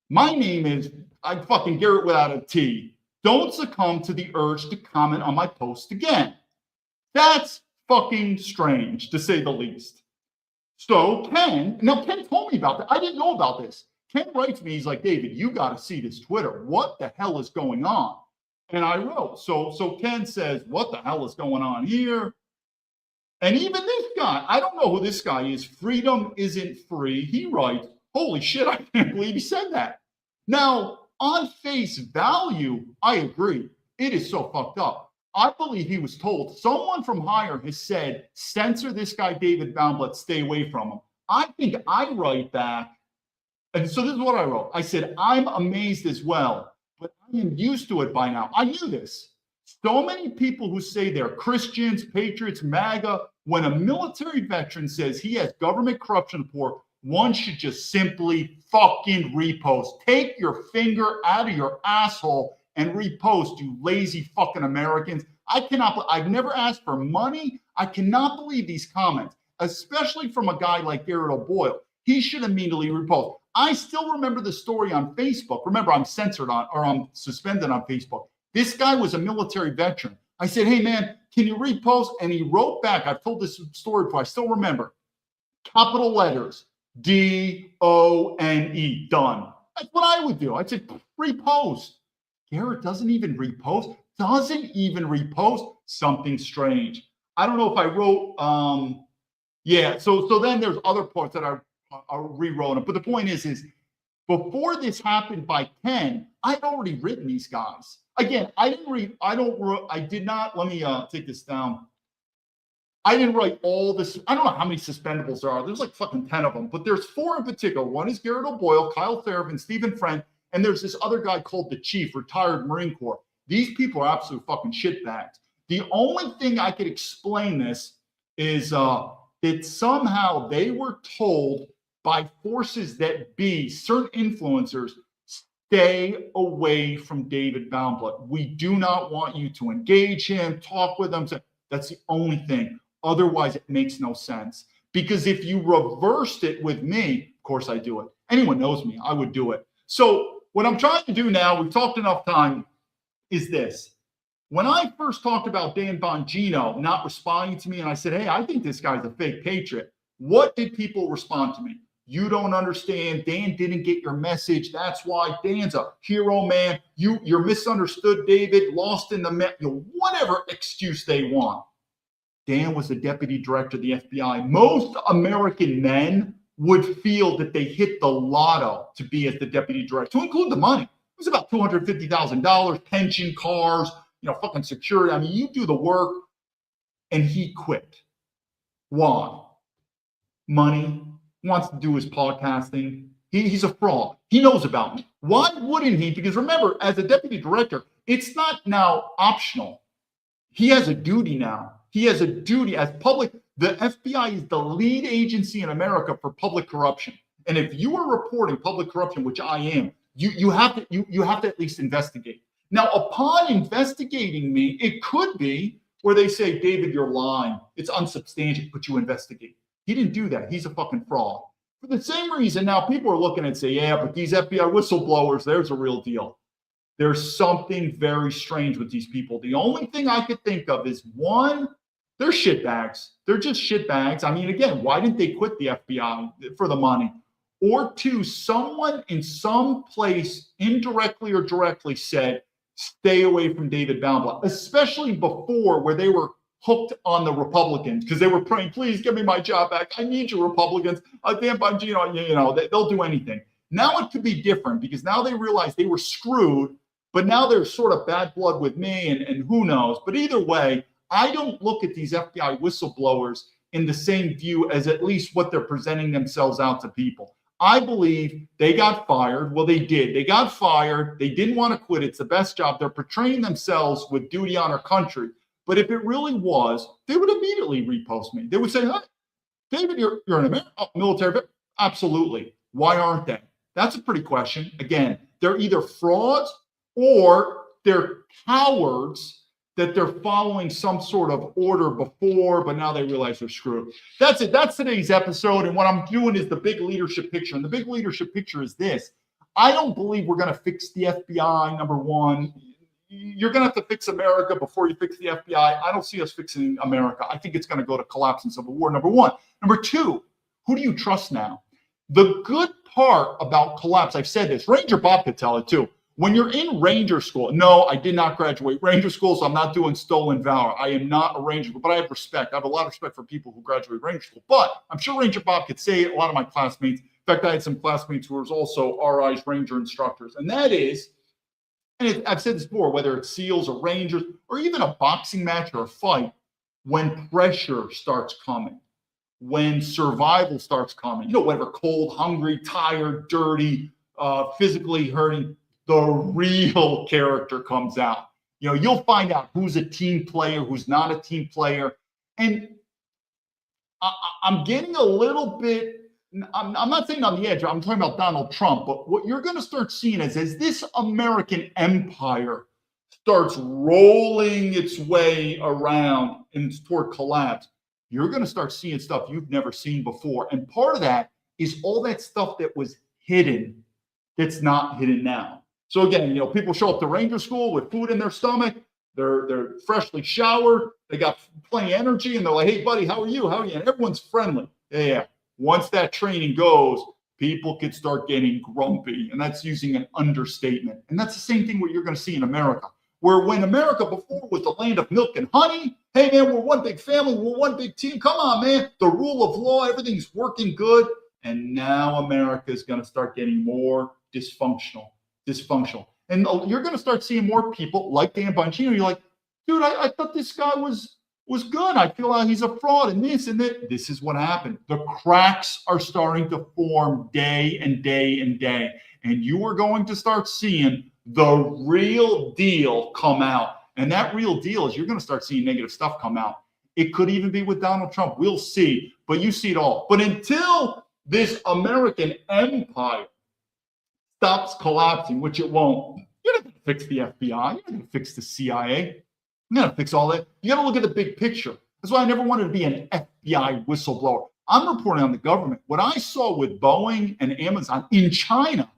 My name is, I'm fucking Garrett without a T. Don't succumb to the urge to comment on my post again. That's fucking strange, to say the least. So Ken told me about that. I didn't know about this. Ken writes me, he's like, David, you got to see this Twitter. What the hell is going on? And I wrote, so Ken says, what the hell is going on here? And even this guy, I don't know who this guy is. Freedom isn't free. He writes, holy shit, I can't believe he said that. Now, on face value, I agree. It is so fucked up. I believe he was told, someone from higher has said, censor this guy, David Baumblatt, stay away from him. I think I write back, and so this is what I wrote. I said, I'm amazed as well, but I am used to it by now. I knew this. So many people who say they're Christians, Patriots, MAGA, when a military veteran says he has government corruption report, one should just simply fucking repost. Take your finger out of your asshole and repost, you lazy fucking Americans. I've never asked for money. I cannot believe these comments, especially from a guy like Garrett O'Boyle. He should immediately repost. I still remember the story on Facebook. Remember, I'm suspended on Facebook. This guy was a military veteran. I said, hey man, can you repost? And he wrote back, I've told this story before, I still remember, capital letters, D-O-N-E, done. That's what I would do. I'd say, repost. Garrett doesn't even repost, something strange. I don't know if I wrote, so then there's other parts that I rewrote, but the point is before this happened by Ken, I'd already written these guys. Again, let me take this down. I didn't write all this. I don't know how many suspendables there are. There's like fucking 10 of them, but there's 4 in particular. One is Garrett O'Boyle, Kyle Therapin, Stephen Friend, and there's this other guy called the Chief, retired Marine Corps. These people are absolute fucking shitbags. The only thing I could explain this is that somehow they were told by forces that be, certain influencers, stay away from David Baumblatt. We do not want you to engage him, talk with him. That's the only thing. Otherwise, it makes no sense. Because if you reversed it with me, of course I do it. Anyone knows me, I would do it. So what I'm trying to do now, we've talked enough time, is this. When I first talked about Dan Bongino not responding to me, and I said, hey, I think this guy's a fake patriot, what did people respond to me? You don't understand. Dan didn't get your message. That's why Dan's a hero, man. You're misunderstood, David, lost in the whatever excuse they want. Dan was the deputy director of the FBI. Most American men would feel that they hit the lotto to be as the deputy director, to include the money. It was about $250,000, pension, cars, fucking security. I mean, you do the work, and he quit. Why? Money. Wants to do his podcasting. He's a fraud. He knows about me. Why wouldn't he? Because remember, as a deputy director, it's not now optional. He has a duty now. He has a duty as public. The FBI is the lead agency in America for public corruption. And if you are reporting public corruption, which I am, you have to at least investigate. Now, upon investigating me, it could be where they say, David, you're lying. It's unsubstantiated, but you investigate. He didn't do that. He's a fucking fraud. For the same reason, now people are looking and say, yeah, but these FBI whistleblowers, there's a real deal. There's something very strange with these people. The only thing I could think of is, one, they're shitbags. They're just shitbags. I mean, again, why didn't they quit the FBI? For the money. Or two, someone in some place, indirectly or directly, said, stay away from David Baumblatt, especially before, where they were hooked on the Republicans because they were praying, please give me my job back. I need you, Republicans. Dan Bongino, they'll do anything. Now it could be different because now they realize they were screwed, but now they're sort of bad blood with me and who knows. But either way, I don't look at these FBI whistleblowers in the same view as at least what they're presenting themselves out to people. I believe they got fired. Well, they did. They got fired. They didn't want to quit. It's the best job. They're portraying themselves with duty on our country. But if it really was, they would immediately repost me. They would say, hey, David, you're an American military vet. Absolutely. Why aren't they? That's a pretty question. Again, they're either frauds or they're cowards that they're following some sort of order before, but now they realize they're screwed. That's it. That's today's episode. And what I'm doing is the big leadership picture. And the big leadership picture is this. I don't believe we're going to fix the FBI, number one. You're going to have to fix America before you fix the FBI. I don't see us fixing America. I think it's going to go to collapse and civil war, number one. Number two, who do you trust now? The good part about collapse, I've said this, Ranger Bob could tell it too. When you're in Ranger school, no, I did not graduate Ranger school, so I'm not doing stolen valor. I am not a Ranger, but I have respect. I have a lot of respect for people who graduate Ranger school. But I'm sure Ranger Bob could say it, a lot of my classmates. In fact, I had some classmates who was also RI's Ranger instructors. And that is, and I've said this before, whether it's SEALs or Rangers or even a boxing match or a fight, when pressure starts coming, when survival starts coming, whether cold, hungry, tired, dirty, physically hurting, the real character comes out. You'll find out who's a team player, who's not a team player. And I'm getting a little bit, I'm not saying on the edge, I'm talking about Donald Trump, but what you're going to start seeing is as this American empire starts rolling its way around and toward collapse, you're going to start seeing stuff you've never seen before. And part of that is all that stuff that was hidden that's not hidden now. So again, people show up to Ranger school with food in their stomach. They're freshly showered. They got plenty of energy, and they're like, "Hey, buddy, how are you? How are you?" And everyone's friendly. Yeah. Once that training goes, people could start getting grumpy, and that's using an understatement. And that's the same thing what you're going to see in America, where when America before was the land of milk and honey, hey man, we're one big family, we're one big team. Come on, man. The rule of law, everything's working good. And now America is going to start getting more dysfunctional. And you're going to start seeing more people like Dan Bongino. You're like, dude, I thought this guy was good. I feel like he's a fraud and this and that. This is what happened. The cracks are starting to form day and day and day. And you are going to start seeing the real deal come out. And that real deal is you're going to start seeing negative stuff come out. It could even be with Donald Trump. We'll see. But you see it all. But until this American empire stops collapsing, which it won't, you're not going to fix the FBI. You're not going to fix the CIA. You're going to fix all that. You got to look at the big picture. That's why I never wanted to be an FBI whistleblower. I'm reporting on the government. What I saw with Boeing and Amazon in China,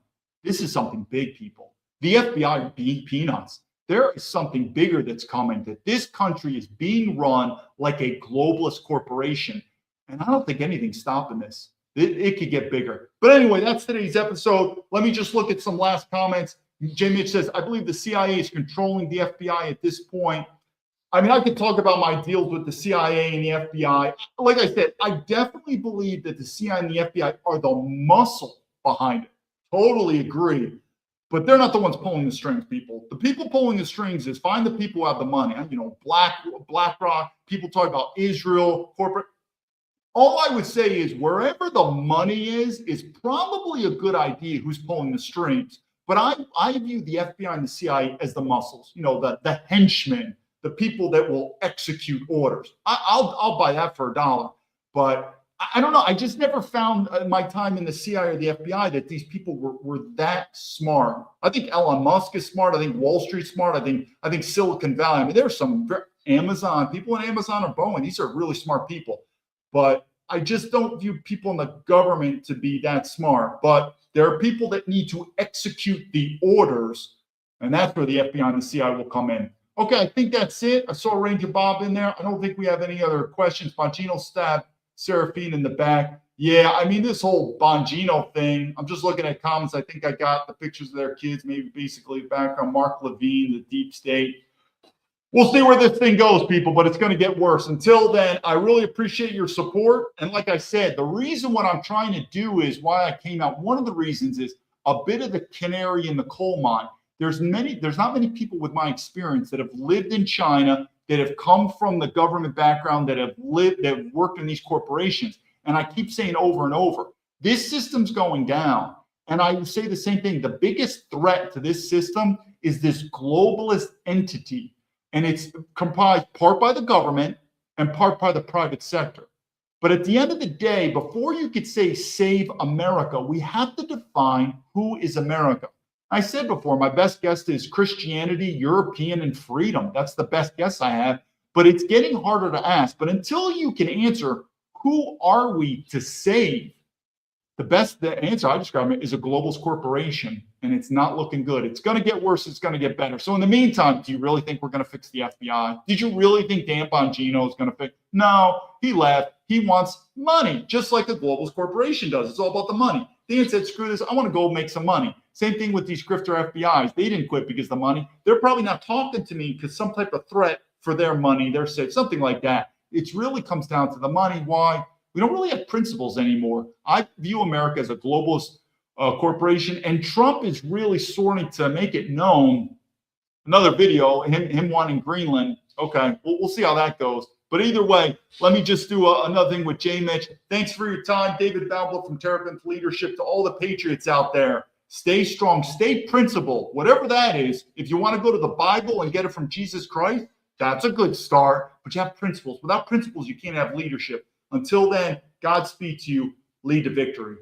this is something big, people. The FBI are being peanuts. There is something bigger that's coming, that this country is being run like a globalist corporation. And I don't think anything's stopping this. It could get bigger. But anyway, that's today's episode. Let me just look at some last comments. Jay Mitch says, I believe the CIA is controlling the FBI at this point. I mean, I could talk about my deals with the CIA and the FBI. Like I said, I definitely believe that the CIA and the FBI are the muscle behind it. Totally agree. But they're not the ones pulling the strings, people. The people pulling the strings is find the people who have the money. BlackRock, people talk about Israel, corporate. All I would say is wherever the money is probably a good idea who's pulling the strings. But I view the FBI and the CIA as the muscles, the henchmen, the people that will execute orders. I'll buy that for $1. But I don't know. I just never found my time in the CIA or the FBI that these people were that smart. I think Elon Musk is smart. I think Wall Street's smart. I think Silicon Valley. I mean, there's some Amazon, people in Amazon or Boeing. These are really smart people. But I just don't view people in the government to be that smart. But there are people that need to execute the orders, and that's where the FBI and the CIA will come in. Okay, I think that's it. I saw Ranger Bob in there. I don't think we have any other questions. Bongino stabbed Seraphine in the back. Yeah, I mean, this whole Bongino thing, I'm just looking at comments. I think I got the pictures of their kids, maybe basically background. Mark Levine, the deep state. We'll see where this thing goes, people, but it's going to get worse. Until then, I really appreciate your support. And like I said, the reason what I'm trying to do is why I came out. One of the reasons is a bit of the canary in the coal mine. There's not many people with my experience that have lived in China, that have come from the government background, that have worked in these corporations. And I keep saying over and over, this system's going down. And I would say the same thing. The biggest threat to this system is this globalist entity. And it's comprised part by the government and part by the private sector. But at the end of the day, before you could say save America, we have to define who is America. I said before, my best guess is Christianity, European, and freedom. That's the best guess I have. But it's getting harder to ask. But until you can answer, who are we to save? The answer I describe it is a globalist corporation, and it's not looking good. It's going to get worse. It's going to get better. So in the meantime, do you really think we're going to fix the FBI? Did you really think Dan Bongino is going to fix? No, he left. He wants money, just like a globalist corporation does. It's all about the money. Dan said, screw this. I want to go make some money. Same thing with these grifter FBIs. They didn't quit because of the money. They're probably not talking to me because some type of threat for their money, they're sick, something like that. It really comes down to the money. Why? We don't really have principles anymore. I view America as a globalist corporation, and Trump is really starting to make it known. Another video, him wanting Greenland. Okay, we'll see how that goes. But either way, let me just do another thing with J. Mitch. Thanks for your time, David Baumblatt from Terrapin Leadership. To all the Patriots out there, stay strong, stay principled, whatever that is. If you want to go to the Bible and get it from Jesus Christ, that's a good start. But you have principles. Without principles, you can't have leadership. Until then, Godspeed to you. Lead to victory.